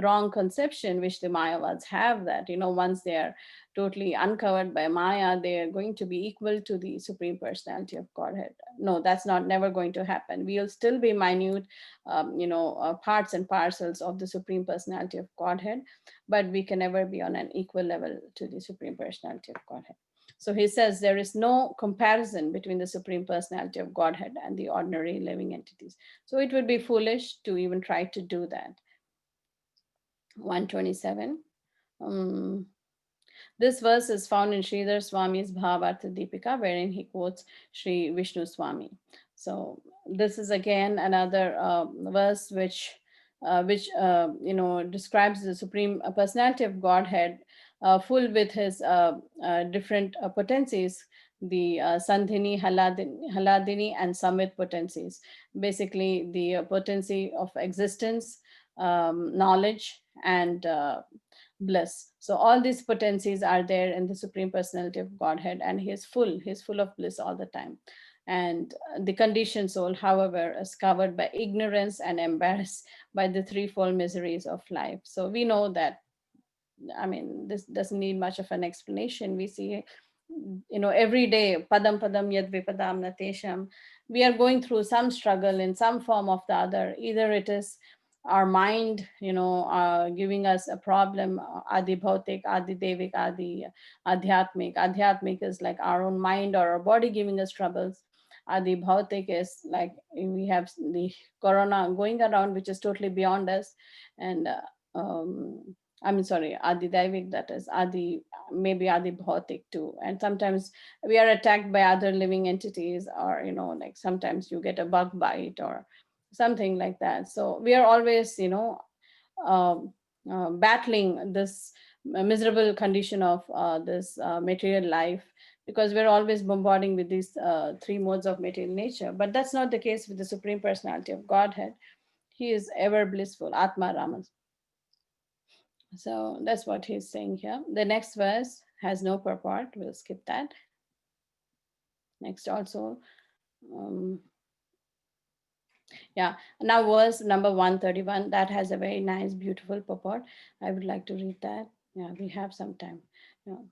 S2: wrong conception which the Mayavads have, that once they are totally uncovered by Maya, they are going to be equal to the Supreme Personality of Godhead. No, that's not never going to happen. We'll still be minute parts and parcels of the Supreme Personality of Godhead, but we can never be on an equal level to the Supreme Personality of Godhead. So he says there is no comparison between the Supreme Personality of Godhead and the ordinary living entities. So it would be foolish to even try to do that. 127. This verse is found in Sridhar Swami's Bhavartha Deepika, wherein he quotes Sri Vishnu Swami. So this is again another verse which describes the supreme personality of Godhead, full with his different potencies, the Sandhini, Haladini, and Samvit potencies. Basically, the potency of existence, knowledge, and bliss. So all these potencies are there in the supreme personality of Godhead, and he's full of bliss all the time. And the conditioned soul, however, is covered by ignorance and embarrassed by the threefold miseries of life. So we know that, I mean, this doesn't need much of an explanation. We see, every day, padam padam yad vipadam natesham, we are going through some struggle in some form of the other. Either it is our mind, giving us a problem, adi bhautik, adi devik, adi adhyatmik. Adhyatmik is like our own mind or our body giving us troubles. Adi bhautik is like we have the corona going around, which is totally beyond us. And I mean, sorry, Adi Daivik, that is Adi, maybe Adi Bhautik too. And sometimes we are attacked by other living entities, or, like sometimes you get a bug bite or something like that. So we are always, um, battling this miserable condition of this material life, because we're always bombarding with these three modes of material nature. But that's not the case with the Supreme Personality of Godhead. He is ever blissful, Atma Raman. So that's what he's saying here. The next verse has no purport. We'll skip that. Next also. Um, yeah. Now verse number 131. That has a very nice, beautiful purport. I would like to read that. Yeah, we have some time. Yeah.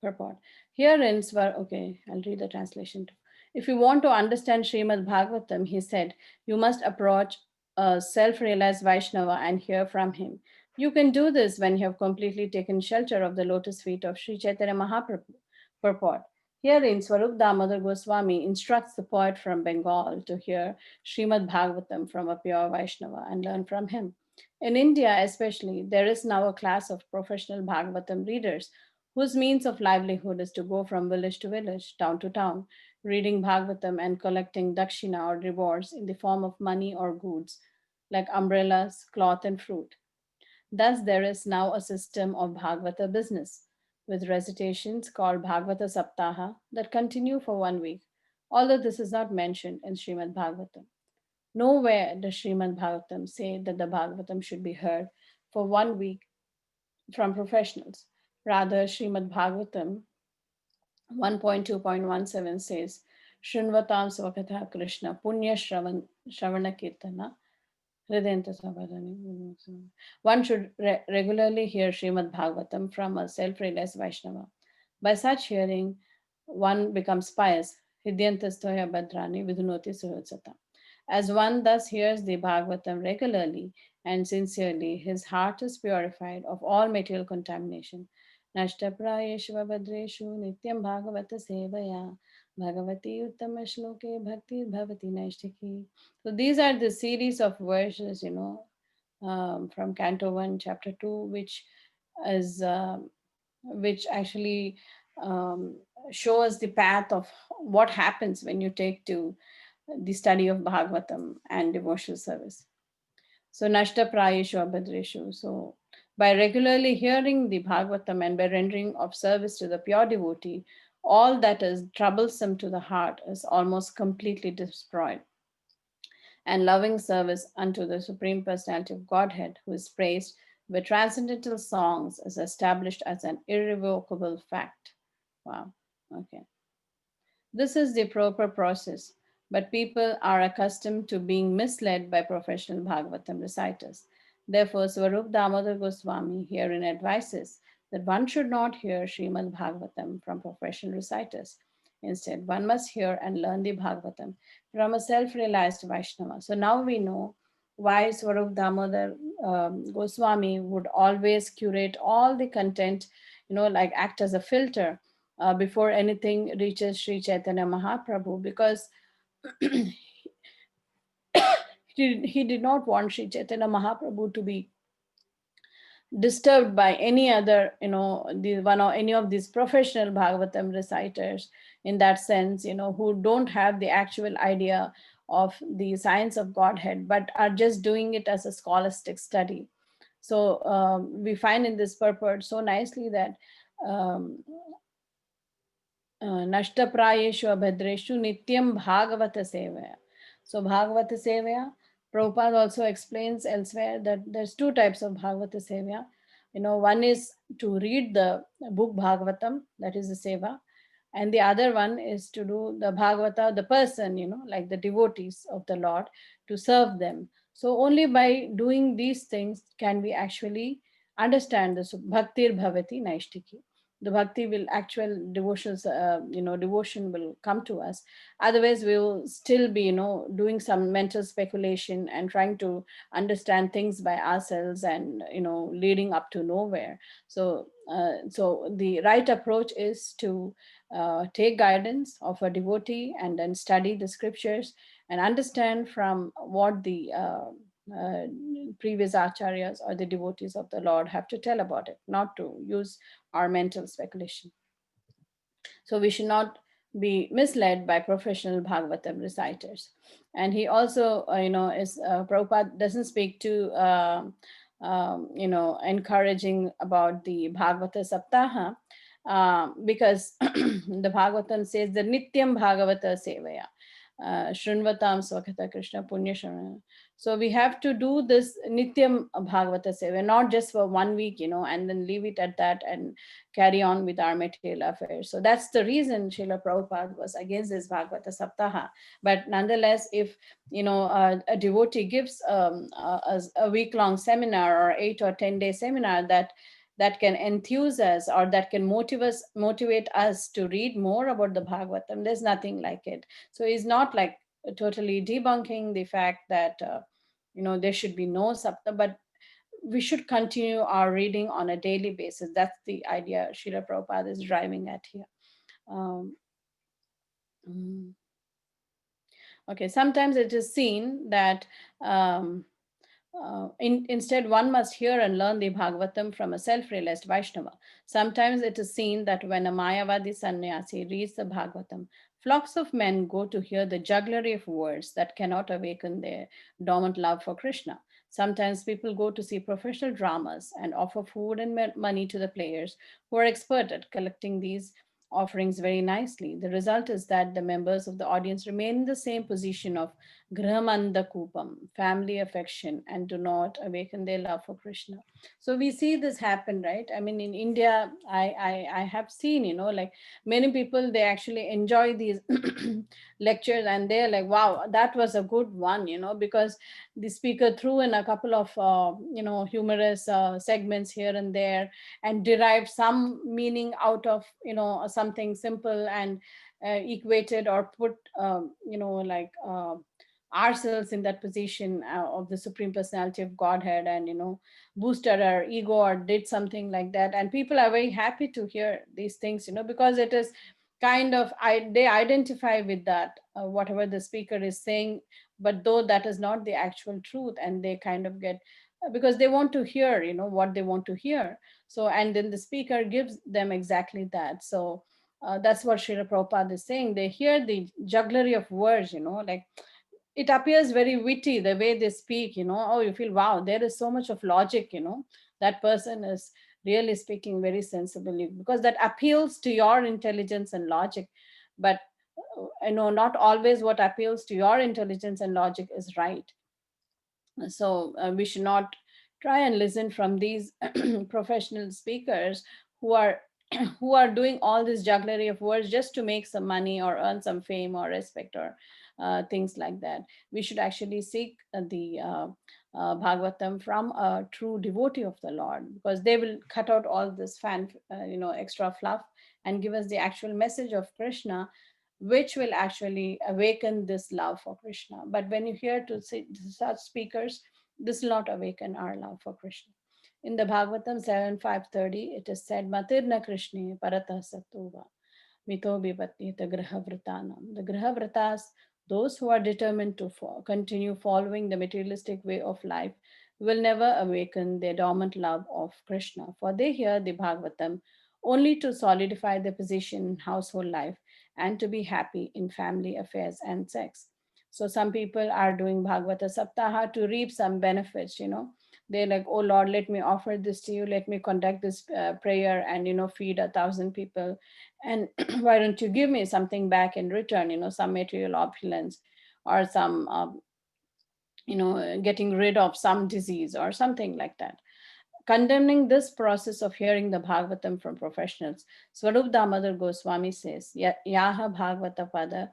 S2: Purport. Here in Svar, okay, I'll read the translation too. If you want to understand Srimad Bhagavatam, he said, you must approach a self realized Vaishnava and hear from him. You can do this when you have completely taken shelter of the lotus feet of Sri Chaitanya Mahaprabhu. Purport. Herein, Swarup Damodar Goswami instructs the poet from Bengal to hear Srimad Bhagavatam from a pure Vaishnava and learn from him. In India, especially, there is now a class of professional Bhagavatam readers whose means of livelihood is to go from village to village, town to town, reading Bhagavatam and collecting dakshina or rewards in the form of money or goods, like umbrellas, cloth, and fruit. Thus, there is now a system of Bhagavata business, with recitations called Bhagavata Saptaha that continue for 1 week, although this is not mentioned in Srimad Bhagavatam. Nowhere does Srimad Bhagavatam say that the Bhagavatam should be heard for 1 week from professionals. Rather, Srimad Bhagavatam 1.2.17 says, Shrinvatam Svakatha Krishna Punya Shravana Kirtana. One should regularly hear Srimad Bhagavatam from a self realized Vaishnava. By such hearing, one becomes pious. Hridyantastoya Bhadrani Vidunoti Suhotsata. As one thus hears the Bhagavatam regularly and sincerely, his heart is purified of all material contamination. Nashtaprayeshu Bhadreshu Nityam Bhagavata Sevaya Bhagavati Uttama Shloke Bhakti Bhavati Naishtiki. So these are the series of verses, from Canto 1, Chapter 2, is which actually um, shows the path of what happens when you take to the study of Bhagavatam and devotional service. So Nashta Prayeshu Abhadreshu. So by regularly hearing the Bhagavatam and by rendering of service to the pure devotee, all that is troublesome to the heart is almost completely destroyed. And loving service unto the Supreme Personality of Godhead, who is praised with transcendental songs, is established as an irrevocable fact. Wow. Okay. This is the proper process, but people are accustomed to being misled by professional Bhagavatam reciters. Therefore, Swarup Damodar Goswami herein advises that one should not hear Srimad Bhagavatam from professional reciters. Instead, one must hear and learn the Bhagavatam from a self realized Vaishnava. So now we know why Swarup Damodar Goswami would always curate all the content, like act as a filter before anything reaches Sri Chaitanya Mahaprabhu, because he did not want Sri Chaitanya Mahaprabhu to be disturbed by any other, the one or any of these professional Bhagavatam reciters, in that sense, who don't have the actual idea of the science of Godhead, but are just doing it as a scholastic study. So we find in this purport so nicely that um, Nashtaprayeshu abhadreshu nityam bhagavata sevaya. So bhagavata sevaya, Prabhupada also explains elsewhere that there's two types of bhagavata sevaya. One is to read the book Bhagavatam, that is the seva, and the other one is to do the bhagavata, the person, like the devotees of the Lord, to serve them. So only by doing these things can we actually understand the bhaktir bhavati naishtiki. The bhakti will, actual devotions, devotion will come to us. Otherwise we will still be, doing some mental speculation and trying to understand things by ourselves, and leading up to nowhere. So the right approach is to take guidance of a devotee and then study the scriptures and understand from what the uh, previous acharyas or the devotees of the Lord have to tell about it, not to use our mental speculation. So we should not be misled by professional Bhagavatam reciters. And he also, Prabhupada doesn't speak to, encouraging about the Bhagavata Saptaha, because the Bhagavatam says the Nityam Bhagavata Sevaya. Shrunvatam Swakata Krishna Punya Shrana. So we have to do this Nityam Bhagavata Seva, not just for 1 week, and then leave it at that and carry on with our material affairs. So that's the reason Srila Prabhupada was against this Bhagavata Saptaha. But nonetheless, if a devotee gives a week-long seminar or 8 or 10 day seminar that can enthuse us, or that can motivate us to read more about the Bhagavatam, there's nothing like it. So it's not like totally debunking the fact that there should be no sapta, but we should continue our reading on a daily basis. That's the idea Srila Prabhupada is driving at here. Um, mm. Okay, sometimes it is seen that um, instead, one must hear and learn the Bhagavatam from a self-realized Vaishnava. Sometimes it is seen that when a Mayavadi sannyasi reads the Bhagavatam, flocks of men go to hear the jugglery of words that cannot awaken their dormant love for Krishna. Sometimes people go to see professional dramas and offer food and money to the players who are expert at collecting these offerings very nicely. The result is that the members of the audience remain in the same position of Grahamanda Kupam, family affection, and do not awaken their love for Krishna. So we see this happen, right? I mean, in India, I have seen, like many people, they actually enjoy these lectures, and they're like, wow, that was a good one, because the speaker threw in a couple of, humorous segments here and there, and derived some meaning out of, something simple, and equated or put, like, ourselves in that position of the Supreme Personality of Godhead, and boosted our ego or did something like that, and people are very happy to hear these things, because it is kind of, they identify with that, whatever the speaker is saying, but though that is not the actual truth, and they kind of get, because they want to hear, what they want to hear. So, and then the speaker gives them exactly that. So that's what Srila Prabhupada is saying. They hear the jugglery of words, like it appears very witty the way they speak, oh, you feel, wow, there is so much of logic, that person is really speaking very sensibly, because that appeals to your intelligence and logic. But not always what appeals to your intelligence and logic is right. So we should not try and listen from these professional speakers who are who are doing all this jugglery of words just to make some money or earn some fame or respect, or things like that. We should actually seek the Bhagavatam from a true devotee of the Lord, because they will cut out all this extra fluff and give us the actual message of Krishna, which will actually awaken this love for Krishna. But when you hear to such speakers, this will not awaken our love for Krishna. In the Bhagavatam 7.530, it is said, Matirna Krishna Parata Satova Mito Bipatnita Grahavratanam. The Grahavratas, those who are determined to continue following the materialistic way of life, will never awaken their dormant love of Krishna, for they hear the Bhagavatam only to solidify their position in household life and to be happy in family affairs and sex. So some people are doing Bhagavata Saptaha to reap some benefits, They're like, oh Lord, let me offer this to you, let me conduct this prayer and, feed 1,000 people. And why don't you give me something back in return, some material opulence or some, getting rid of some disease or something like that. Condemning this process of hearing the Bhagavatam from professionals, Swarup Damodar Goswami says, Yaha Bhagavata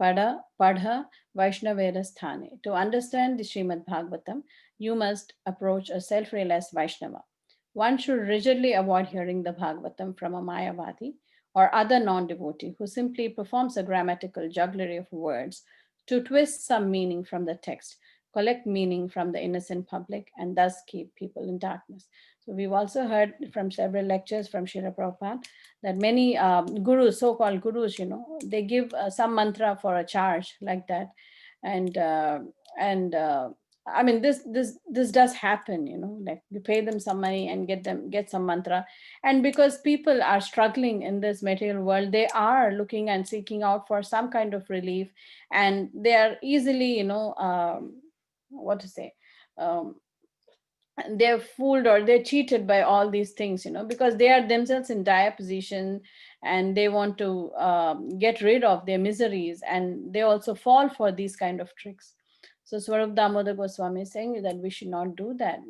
S2: Padha Vaishnavera Sthane. To understand the Srimad Bhagavatam, you must approach a self realized Vaishnava. One should rigidly avoid hearing the Bhagavatam from a Mayavadi or other non devotee who simply performs a grammatical jugglery of words to twist some meaning from the text, collect meaning from the innocent public, and thus keep people in darkness. So we've also heard from several lectures from Srila Prabhupada that many gurus, so-called gurus, they give some mantra for a charge like that, and I mean this does happen, like you pay them some money and get some mantra, and because people are struggling in this material world, they are looking and seeking out for some kind of relief, and they are easily, what to say. Um, they're fooled or they're cheated by all these things, because they are themselves in dire position and they want to get rid of their miseries, and they also fall for these kind of tricks. So Swarup Damodar Goswami is saying that we should not do that.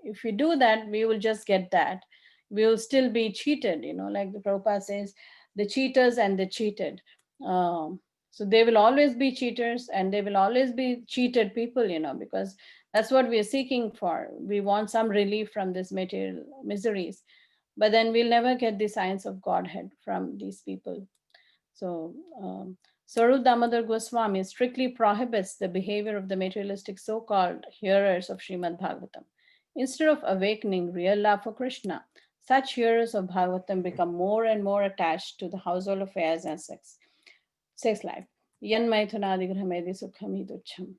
S2: If we do that, we will just get that. We will still be cheated, like the Prabhupada says, the cheaters and the cheated. Um, so they will always be cheaters and they will always be cheated people, because that's what we are seeking for. We want some relief from this material miseries, but then we'll never get the science of Godhead from these people. So, Saru Damodar Goswami strictly prohibits the behavior of the materialistic so called hearers of Srimad Bhagavatam. Instead of awakening real love for Krishna, such hearers of Bhagavatam become more and more attached to the household affairs and sex life. Yan maithunadigrahamedi sukhamiducham.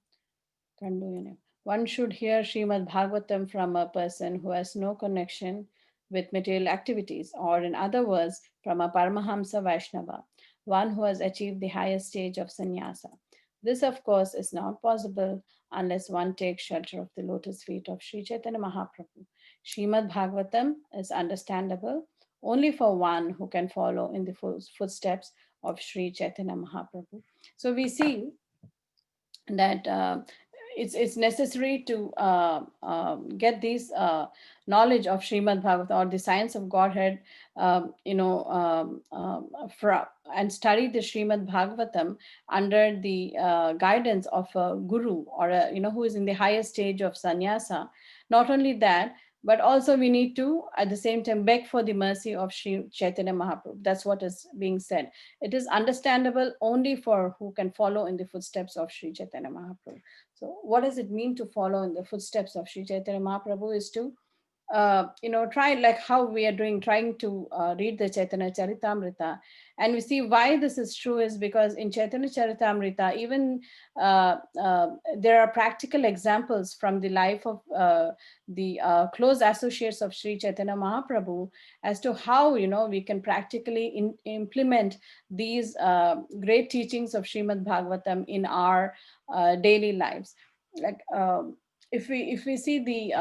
S2: One should hear Srimad Bhagavatam from a person who has no connection with material activities, or in other words, from a Paramahamsa Vaishnava, one who has achieved the highest stage of sannyasa. This, of course, is not possible unless one takes shelter of the lotus feet of Sri Chaitanya Mahaprabhu. Srimad Bhagavatam is understandable only for one who can follow in the footsteps of Sri Chaitanya Mahaprabhu. So we see that it's necessary to get these knowledge of Srimad Bhagavatam or the science of Godhead, and study the Srimad Bhagavatam under the guidance of a guru or who is in the highest stage of sannyasa. Not only that, but also we need to at the same time beg for the mercy of Sri Chaitanya Mahaprabhu. That's what is being said. It is understandable only for who can follow in the footsteps of Sri Chaitanya Mahaprabhu. So what does it mean to follow in the footsteps of Sri Chaitanya Mahaprabhu is to try like how we are doing, trying to read the Caitanya Caritamrita. And we see why this is true is because in Caitanya Caritamrita, even there are practical examples from the life of the close associates of Sri Chaitanya Mahaprabhu as to how, we can practically implement these great teachings of Srimad Bhagavatam in our daily lives. Like if we see the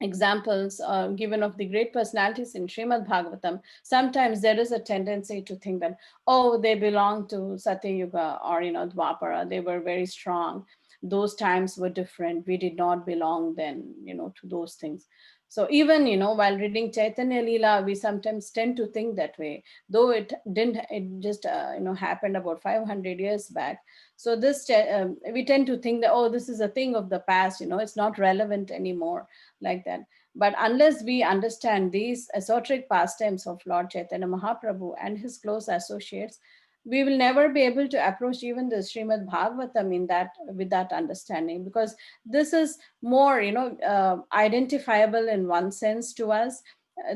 S2: examples given of the great personalities in Srimad Bhagavatam, sometimes there is a tendency to think that, oh, they belong to Satya Yuga or, Dwapara, they were very strong. Those times were different. We did not belong then, to those things. So even, while reading Caitanya Lila, we sometimes tend to think that way, though it didn't, it just, happened about 500 years back. So we tend to think that, oh, this is a thing of the past, it's not relevant anymore, like that. But unless we understand these esoteric pastimes of Lord Chaitanya Mahaprabhu and his close associates, we will never be able to approach even the Srimad Bhagavatam with that understanding, because this is more, identifiable in one sense to us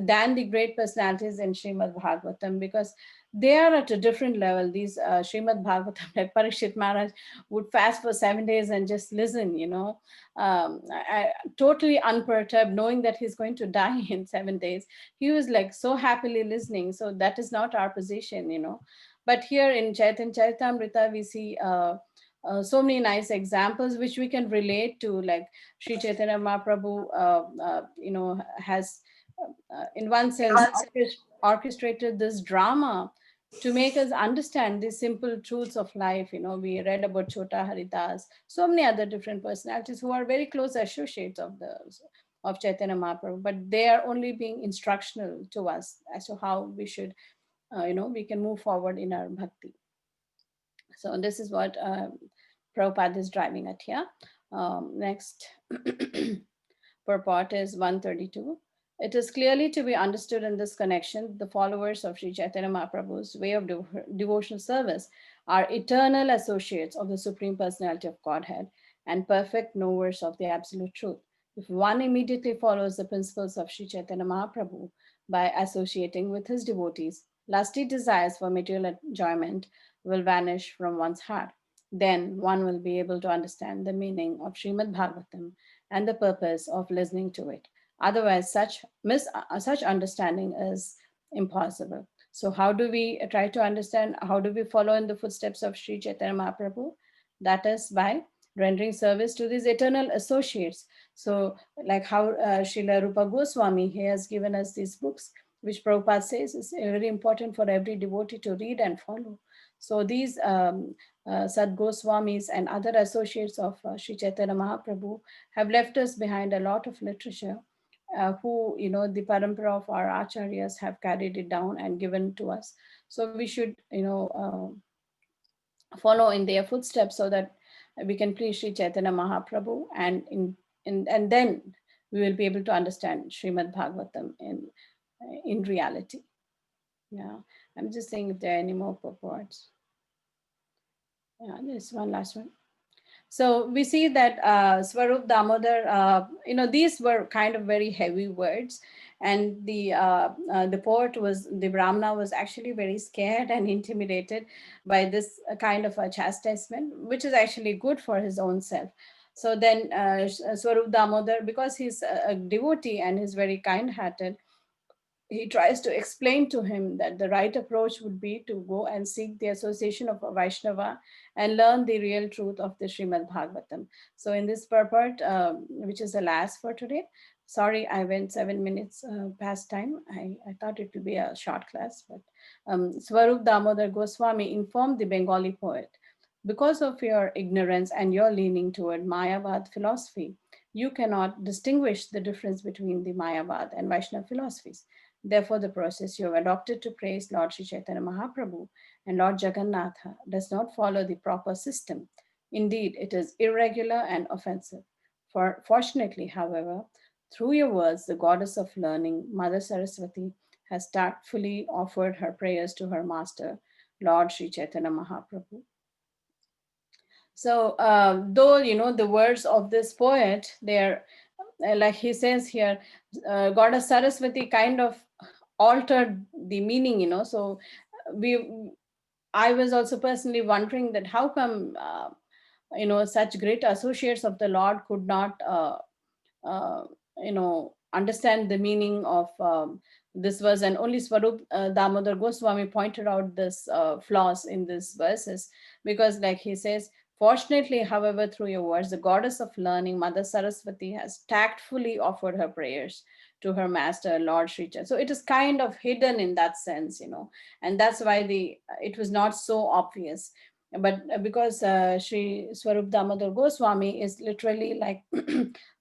S2: than the great personalities in Srimad Bhagavatam, because they are at a different level. These Srimad Bhagavatam, like Parikshit Maharaj would fast for 7 days and just listen, totally unperturbed, knowing that he's going to die in 7 days. He was like so happily listening. So that is not our position. But here in Chaitanya Charitamrita, we see so many nice examples which we can relate to, like Sri Chaitanya Mahaprabhu, has, in one sense, orchestrated this drama to make us understand the simple truths of life. We read about Chota Haridas, so many other different personalities who are very close associates of Chaitanya Mahaprabhu, but they are only being instructional to us as to how we should, we can move forward in our bhakti. So this is what Prabhupada is driving at here. Next purport is 132. It is clearly to be understood in this connection, the followers of Sri Chaitanya Mahaprabhu's way of devotional service are eternal associates of the Supreme Personality of Godhead and perfect knowers of the Absolute Truth. If one immediately follows the principles of Sri Chaitanya Mahaprabhu by associating with his devotees, lusty desires for material enjoyment will vanish from one's heart. Then one will be able to understand the meaning of Srimad Bhagavatam and the purpose of listening to it. Otherwise, such understanding is impossible. So, how do we try to understand? How do we follow in the footsteps of Sri Chaitanya Mahaprabhu? That is by rendering service to these eternal associates. So, like how Srila Rupa Goswami, he has given us these books, which Prabhupada says is very important for every devotee to read and follow. So, these Sad Goswamis and other associates of Sri Chaitanya Mahaprabhu have left us behind a lot of literature, who, the parampara of our acharyas have carried it down and given to us. So we should, follow in their footsteps so that we can please Sri Chaitanya Mahaprabhu, and then we will be able to understand Srimad Bhagavatam in reality. Yeah, I'm just saying if there are any more purports. Yeah, there's one last one. So we see that Swarup Damodar, these were kind of very heavy words, and the poet the Brahmana was actually very scared and intimidated by this kind of a chastisement, which is actually good for his own self. So then Swarup Damodar, because he's a devotee and he's very kind-hearted, he tries to explain to him that the right approach would be to go and seek the association of a Vaishnava and learn the real truth of the Srimad Bhagavatam. So in this purport, which is the last for today, sorry, I went 7 minutes past time. I thought it would be a short class, but Swarup Damodar Goswami informed the Bengali poet, because of your ignorance and your leaning toward Mayavad philosophy, you cannot distinguish the difference between the Mayavad and Vaishnava philosophies. Therefore, the process you have adopted to praise Lord Sri Chaitanya Mahaprabhu and Lord Jagannatha does not follow the proper system. Indeed, it is irregular and offensive. Fortunately, however, through your words, the goddess of learning, Mother Saraswati, has tactfully offered her prayers to her master, Lord Sri Chaitanya Mahaprabhu. So, though the words of this poet, they're like he says here, Goddess Saraswati kind of altered the meaning. So we, I was also personally wondering that how come such great associates of the Lord could not uh, understand the meaning of this verse, and only Swarup Damodar Goswami pointed out this flaws in these verses, because like he says, fortunately, however, through your words, the goddess of learning, Mother Saraswati, has tactfully offered her prayers to her master, Lord Sri Chaitanya. So it is kind of hidden in that sense, and that's why it was not so obvious. But because Sri Swarup Damodar Goswami is literally like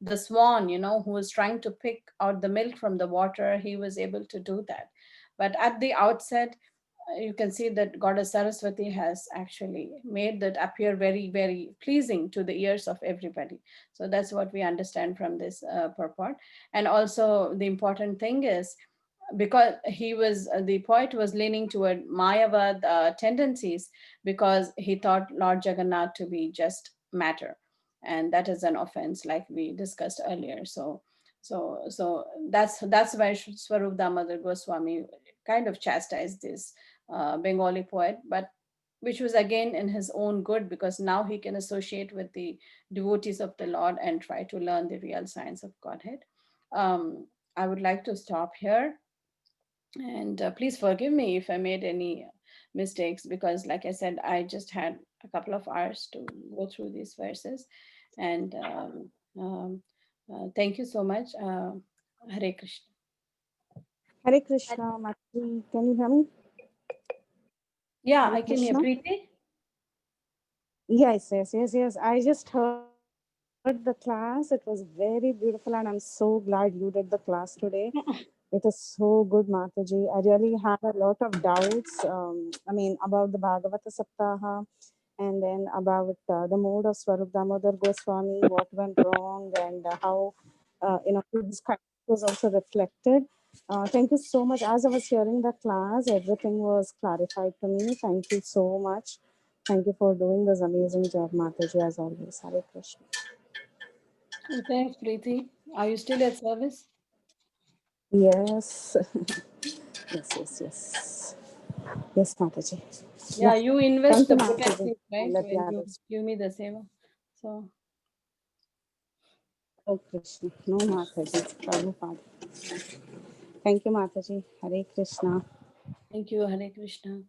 S2: the swan, who is trying to pick out the milk from the water, he was able to do that. But at the outset, you can see that Goddess Saraswati has actually made that appear very, very pleasing to the ears of everybody. So that's what we understand from this purport. And also, the important thing is, because the poet was leaning toward Mayavad tendencies, because he thought Lord Jagannath to be just matter, and that is an offense, like we discussed earlier. So that's why Swarup Damodar Goswami kind of chastised this Bengali poet, but which was again in his own good, because now he can associate with the devotees of the Lord and try to learn the real science of Godhead. Um, I would like to stop here, and please forgive me if I made any mistakes, because, like I said, I just had a couple of hours to go through these verses. And um, thank you so much. Hare Krishna.
S4: Hare Krishna, Mataji. Can you hear me?
S2: Yeah,
S4: Hare
S2: I can hear
S4: Krishna.
S2: Preeti.
S4: Yes. I just heard the class. It was very beautiful, and I'm so glad you did the class today. It is so good, Mataji. I really had a lot of doubts. About the Bhagavata Saptaha, and then about the mode of Swarup Damodar Goswami, what went wrong, and how his kindness was also reflected. Thank you so much. As I was hearing the class, everything was clarified to me. Thank you so much. Thank you for doing this amazing job, Mataji, as always. Hare Krishna.
S2: Oh, thanks, Preeti. Are you still at service?
S4: Yes, yes. Yes, Mataji. Yeah.
S2: Yeah, you
S4: Thank
S2: invest
S4: you,
S2: the
S4: Mataji.
S2: protective,
S4: I'll
S2: right?
S4: let the
S2: When you
S4: others.
S2: give me the seva. So
S4: Oh, Krishna. No, Mataji. Prabhupada. Thank you, Mataji. Hare Krishna.
S2: thank you, Hare Krishna.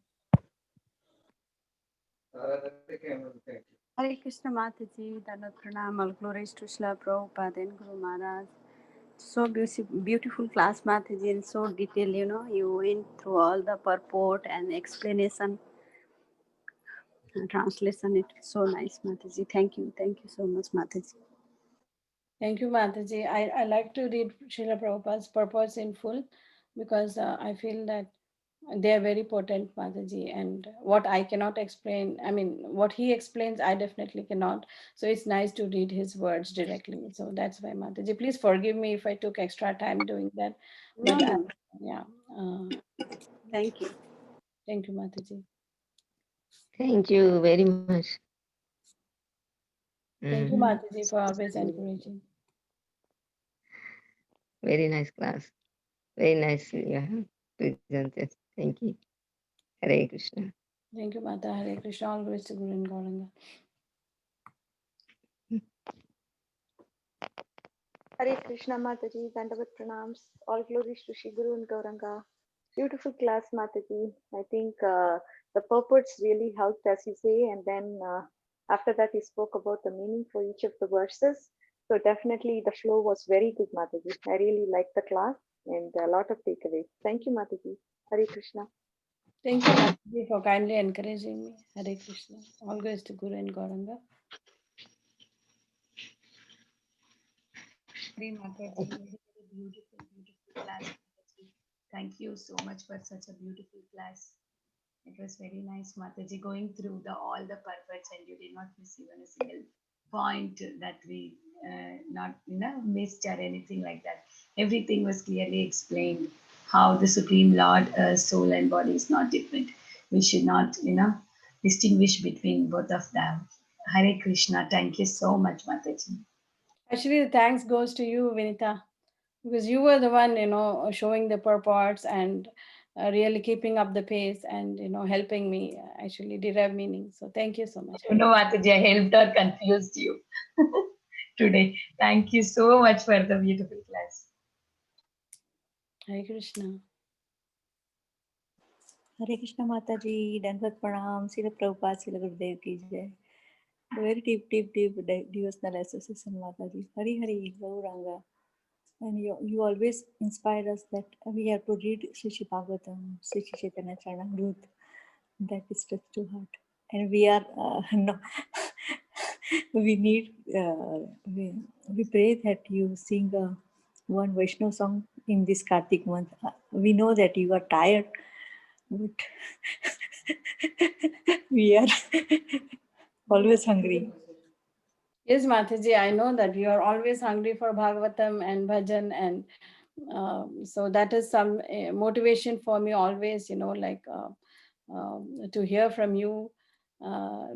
S1: Hare Krishna Mataji, Dandavat Pranam, all glories to Srila Prabhupada and Guru Maharaj. So beautiful class, Mataji, and so detailed. You went through all the purport and explanation and translation. It was so nice, Mataji. Thank you so much, Mataji.
S2: Thank you, Mataji. I like to read Srila Prabhupada's purpose in full, because I feel that they are very potent, Mataji. And what I cannot explain, I mean, what he explains, I definitely cannot. So it's nice to read his words directly. So that's why, Mataji, please forgive me if I took extra time doing that.
S1: No,
S2: But
S1: no,
S2: yeah, uh,
S1: thank you.
S2: thank you, Mataji.
S3: Thank you very much.
S2: Thank you,
S3: Mm,
S2: Mataji, for always encouraging.
S3: very nice class. Very nicely you have presented. Thank you. Hare Krishna.
S2: Thank you, Mata. Hare Krishna. All glories to Guru and Gauranga.
S5: Hare Krishna Mataji, Dandavat Pranams, all glories to Shri Guru and Gauranga. Beautiful class, Mataji. I think the purports really helped, as you say, and then after that, you spoke about the meaning for each of the verses. So, definitely, the flow was very good, Mataji. I really liked the class and a lot of takeaways. Thank you, Mataji. Hare Krishna.
S2: Thank you, Mataji, for kindly encouraging me. Hare Krishna. All glories to Guru and Gauranga.
S6: Hari Mataji, very beautiful class. Mataji. Thank you so much for such a beautiful class. It was very nice, Mataji, going through all the purports, and you did not miss even a single point that we not missed or anything like that. Everything was clearly explained. How the Supreme Lord, soul and body is not different. We should not distinguish between both of them. Hare Krishna. Thank you so much, Mataji.
S2: Actually, the thanks goes to you, Vinita, because you were the one, showing the purports and really keeping up the pace and, helping me actually derive meaning. So thank you so much.
S6: You know, Mataji, I helped or confused you today. Thank you so much for the beautiful class.
S2: Hare Krishna.
S7: Hare Krishna Mataji, Danvat Pranam, Srila Prabhupada, Srila Gurudev ki jai. Very deep devotional association, Mataji. Hari Hari, Gauranga. And you always inspire us that we have to read Sri Bhagavatam, Sri Chaitanya Charitamrita. That is touch to heart. And we are, no, we need, we pray that you sing one Vaishnav song in this Kartik month. We know that you are tired, but we are always hungry.
S2: Yes, Mataji, I know that you are always hungry for Bhagavatam and bhajan, and so that is some motivation for me always, to hear from you,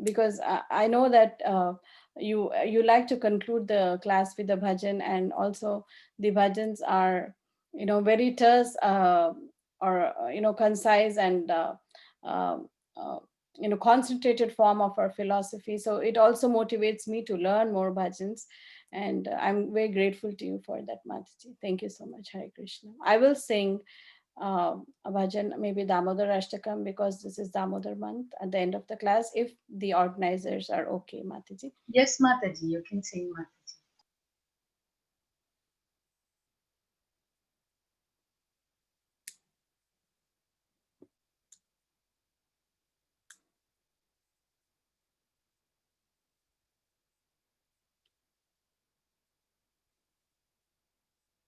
S2: because I know that you like to conclude the class with the bhajan, and also the bhajans are, very terse, or concise, and um, uh, concentrated form of our philosophy. So it also motivates me to learn more bhajans, and I'm very grateful to you for that, Mataji. Thank you so much. Hare Krishna. I will sing a bhajan, maybe Damodar Ashtakam, because this is Damodar month at the end of the class, if the organizers are okay, Mataji.
S6: Yes, Mataji, you can sing, Mataji.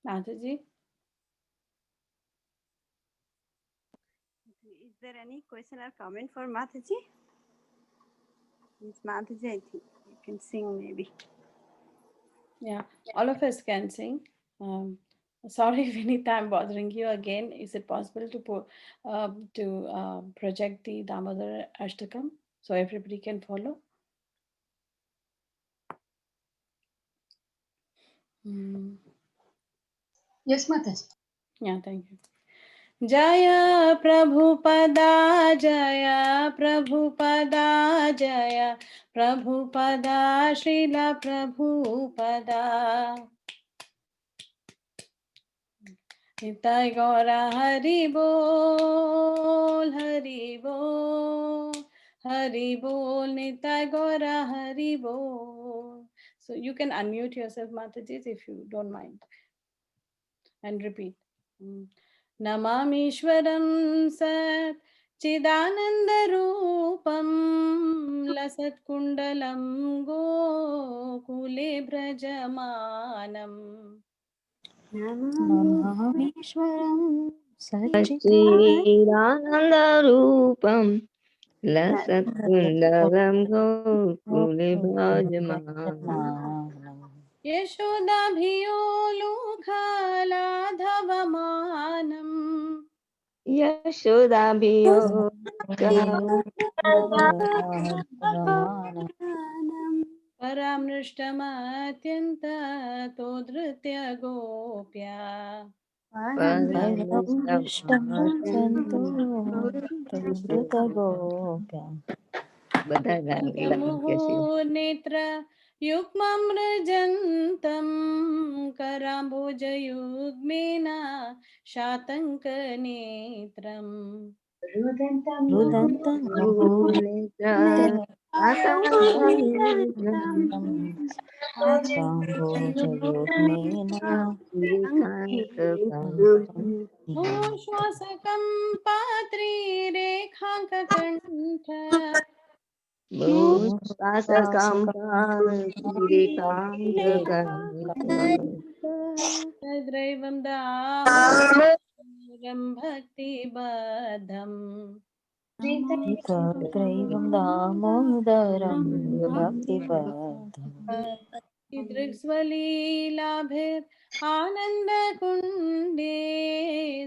S2: Mataji.
S1: Is there any question or comment for Mataji? Miss Mataji, I think you can sing maybe.
S2: Yeah, all of us can sing. Um, Sorry, Vinita, I'm bothering you again. Is it possible to project the Damodar Ashtakam so everybody can follow? Mm.
S6: Yes, Mataji.
S2: Yeah, thank you. Jaya Prabhupada, Jaya Prabhupada, Jaya Prabhupada, Srila Prabhupada. Nitai Gaura Hari Bol, Hari Bol, Hari Bol, Nitai Gaura Hari Bol. So you can unmute yourself, Mataji, if you don't mind, and repeat. Namamishwaram Sat Chidanandarupam Lasat Kundalam Gokule Brajamanam.
S4: Namamishwaram
S3: Satchidanandarupam Lasatkundalam Gokule Bhajamanam
S2: Yashodabhiyolukhaladhavamanam
S3: Yashodabhiyo
S2: paramnishtamathyanta todritya gopya.
S3: બધા ગાંગી કે છે
S2: मुहुर्नेत्र युग्ममृजन्तं कराम्बुजयुग्मेन शातङ्कनेत्रम्.
S6: Rudantam
S3: Runetra
S2: भूश्वासकं पात्रीरेखाङ्ककण्ठ तद्रैवं दामोदरं भक्तिबद्धम्.
S4: त्रैवं दामोदरं भक्तिबद्धम्
S2: दृक्स्वलीलाभिरानन्दकुण्डे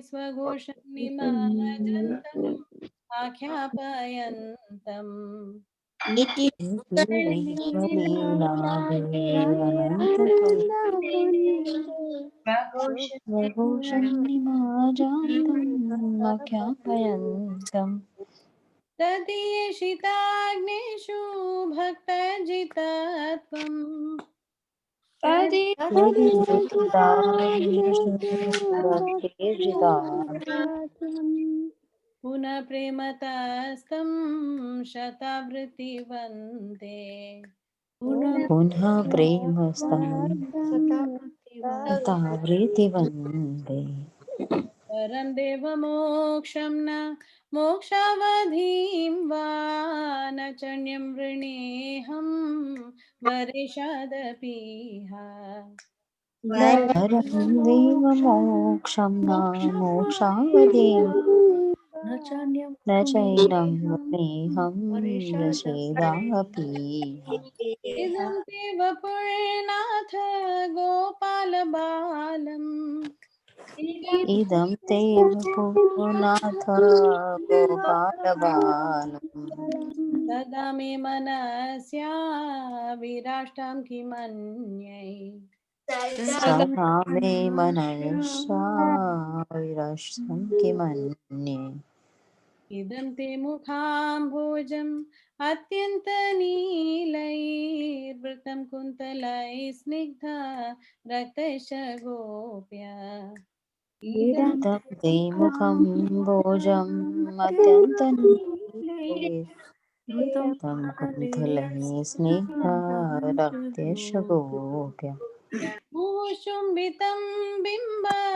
S2: स्वघोषं निमज्जन्तम् आख्यापयन्तम्.
S4: स्वघोषं निमाजान्तम् आख्यापयन्तम्
S2: तदीयशिताग्नेषु भक्तजितत्वम्.
S4: तदिदानीषु भक्तिर्जितात्
S2: पुनः प्रेमतस्तं शतावृत्तिवन्ते.
S4: पुनः प्रेमस्तं तावृतिवन्दे
S2: परं देवमोक्षं न मोक्षावधिं वा न चण्यं वृणेऽहं वरेशादपीह.
S4: परं देवमोक्षं न मोक्षावधिं न चैनं वनेऽहं रसेदापीह
S2: इदं ते वपुर्नाथ गोपालबालम्.
S4: इदं ते वपुनाथ गोपालबालम्
S2: सदा मे मनस्या विराष्टां किमन्यै.
S4: सदा मे मनसा विरसं किमन्ये
S2: इदं ते मुखाम्भोजम् अत्यन्तनीलैर्वृतं कुन्तलैः स्निग्धा रक्तैश्च गोप्य
S1: इदं ते मुखं भोजम्
S7: ऋतं
S1: अत्यन्तनीलं कुन्तलैः स्निग्धा रक्तशगोप्य
S2: मुशुम्बितं बिम्बरक्ताधरं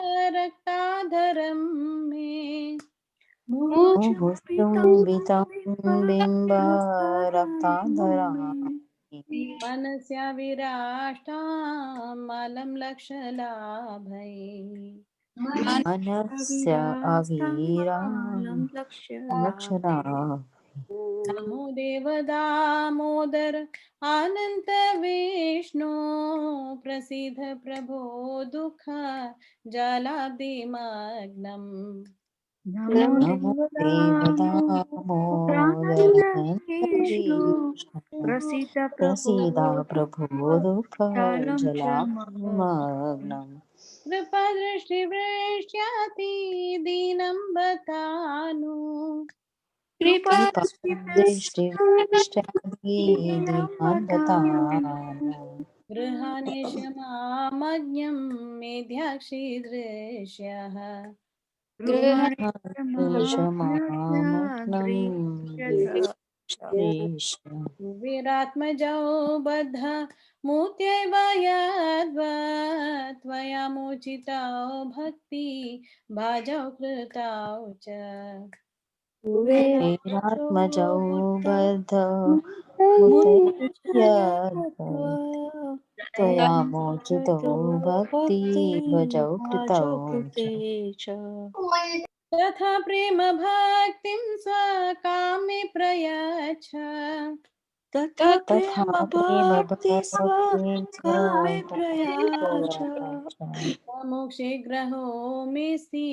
S2: मे
S1: मुहुशुम्बितं बिम्बरक्ताधराणि
S2: मनस्या विराष्टां मालं लक्षलाभै
S1: मनस्य अवीरां लक्षणा
S2: नमो देवदामोदर अनन्त विष्णु प्रसीद प्रभो दुःख जलाब्धिमग्नम्
S1: नमो देवदामोदरनन्दविष्णु प्रसीदा प्रभो दुःखजलामग्नम्
S2: कृपादृष्टिवृष्ट्याति दीनं बतानु
S1: कृपादृष्टिवृष्ट्यादीनान्वतानो
S2: गृहाणि क्षमामज्ञं मेध्याक्षीदृश्यः
S1: गृहाणीशमामग्नं दृश्य
S2: कुबेरात्मजौ बद्ध मूर्त्यैव यद्वत् त्वया मोचितौ भक्ति भाजौ कृतौ च
S1: कुबेरात्मजौ बद्ध मुतयद्वै त्वया मोचितो भक्तिभजौ कृतौ च
S2: तथा प्रेम भक्तिं स्वकामे प्रयच्छ
S7: तथा
S1: तथा
S7: प्रेम
S1: प्रेम
S7: भक्ति
S1: भक्तिं
S7: स्वकामे
S1: प्रयाच
S7: प्रयाच
S2: मोक्षे ग्रहो मेस्ति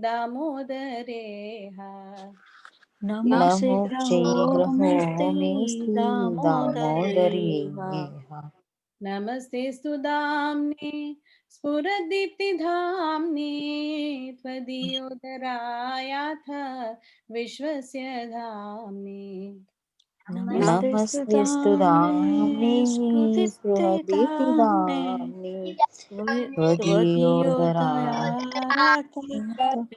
S2: दामोदरेह
S7: नमो
S1: न मोक्षे
S7: ग्रहो
S1: ग्रहो
S7: मेस्ते
S1: मेऽस्ति
S7: दामोदरेव
S1: दामोदरेह
S2: नमस्ते सुदाम्ने स्फुरदीप्तिधाम्ने त्वदीयोदरायाथ विश्वस्य धाम्ने
S7: नमस्ते
S1: नमस्तेऽस्तु
S7: सुदाम्ने
S1: दाम्ने
S7: स्फुरदीप्तिदाम्ने
S1: स्फुरदीप्तिदाम्ने
S7: त्वदीयोदयात्
S1: त्वदीयोदरात्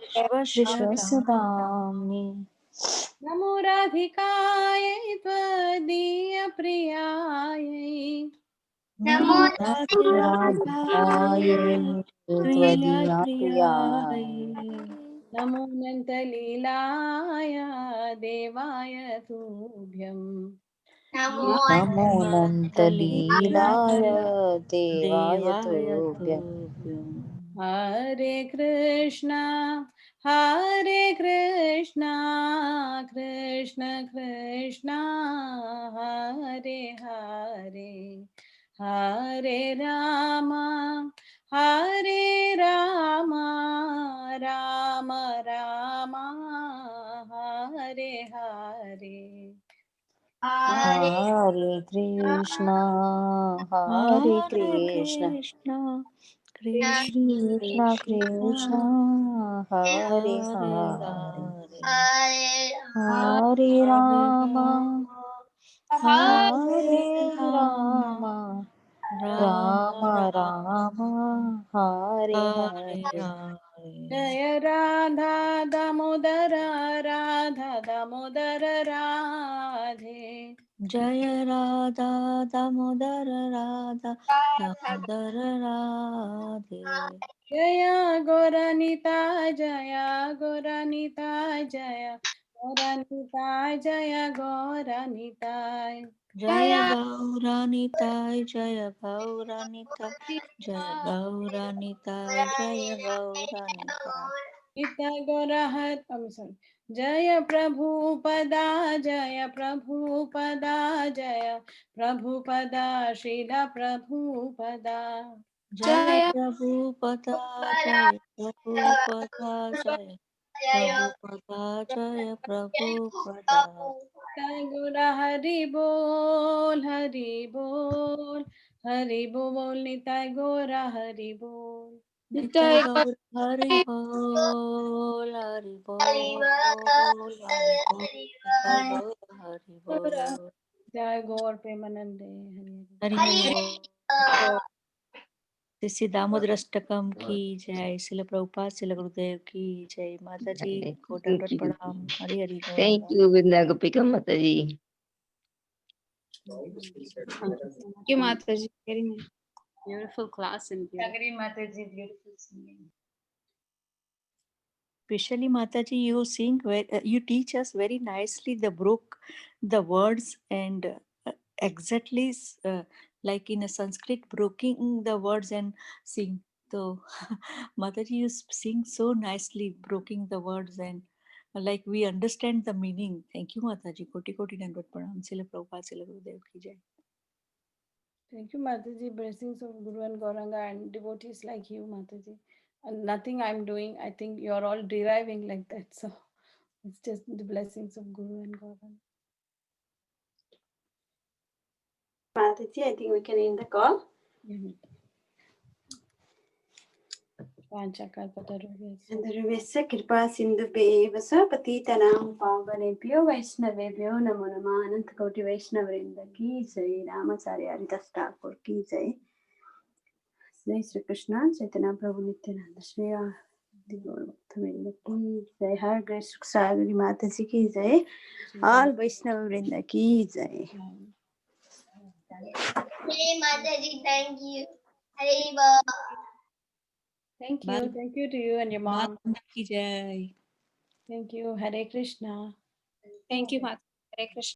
S7: विश्वस्य
S1: विश्वस्य दाम्ने
S2: नमो राधिकायै त्वदीयप्रियायै
S7: नमो
S1: राधिकायै
S7: राधिकायै प्रियाय
S1: त्वदीया
S7: प्रियाय
S1: प्रियाय
S2: नमो नन्तलीलाय देवाय तुभ्यम्
S1: नमो नन्तलीलाय
S7: नमस्तलीलाय
S1: देवाय
S7: देवाय
S1: तुभ्यम्
S7: तुभ्यम्
S2: हरे कृष्णा कृष्ण कृष्ण हरे हरे हरे राम राम राम हरे हरे
S1: हरे कृष्णा हरे
S7: हरे
S1: कृष्णा
S7: कृष्ण कृष्ण
S1: कृष्ण कृष्ण
S7: कृष्ण
S1: हरे
S7: हरे
S1: हरे
S7: हरे
S1: हरे
S7: हरे
S1: राम
S7: राम हरे
S1: हरे
S7: राम
S1: राम
S7: राम
S1: राम
S7: राम
S1: राम हरे
S7: हरे
S1: हरे
S7: हरे
S2: जय राधा दामोदर राधा दामोदर राधे
S7: जय राधा दामोदर राधा दामोदर राधे
S2: जय गौरनिता जय गौरनिता जय गौरनिता जय गौरनिता
S7: जय गौरानिताय जय गौरानिताय जय गौरानिताय जय गौरानिताय
S2: निताय गौरहर sorry जय प्रभुपदा जय प्रभुपदा जय प्रभुपदा श्रीला प्रभुपदा
S7: जय प्रभुपदा जय प्रभुपदा जय प्रभुपदा जय प्रभुपदा
S2: निताय गौर हरि बोल निताय गौर हरि बोल
S7: Nitai Gaur Hari Bol, Hari Bol, Hari Bol, Nitai Gaur Hari Bol,
S2: Jai Gaur Premanande.
S7: Hari Hari Bol. Shri Damodar Ashtakam की जय, शिल प्रभुपाद शिल गुरुदेव की जय। माता जी को
S3: Thank
S7: दंडवत
S3: you.
S7: प्रणाम। Hari Hari
S3: Thank
S7: Gauranga.
S3: you, Vidna Gopika Mataji.
S1: Thank you, Mataji. Very nice. Beautiful class and beautiful.
S6: Sagari Mataji, beautiful singing.
S7: Especially Mataji, you sing, you teach us very nicely the book, the words, and exactly like in a Sanskrit, breaking the words and sing. So, Mataji, you sing so nicely, breaking the words and like we understand the meaning. Thank you, Mataji. Koti koti dandavat pranam. Srila Prabhupada, Srila Gurudev ki jai.
S2: Thank you, Mataji. Blessings of Guru and Gauranga and devotees like you, Mataji. And nothing I'm doing, I think you're all deriving like that. So it's just the blessings of Guru and Gauranga.
S1: Mataji, I think we can end the call. Dharuvesya kripa sindhubheva patitanam pavanebhyo vaishnavebhyo namo namah. Ananta Koti Vaishnavrinda ki jai. Ramacharya Haridas Thakur ki jai. Jai Shri Krishna Chaitanya Prabhu Nityananda Shri Adi Gaur Bhakta ki jai. Har Grace Sukha Sagari Mataji ki jai. All Vaishnavrinda ki jai.
S8: Hey Mataji, thank you. Hari Bol.
S2: Thank you. Thank you to you and your mom.
S7: Bal ki jai.
S2: Thank you. Hare Krishna.
S1: Thank you, Mataji. Hare Krishna.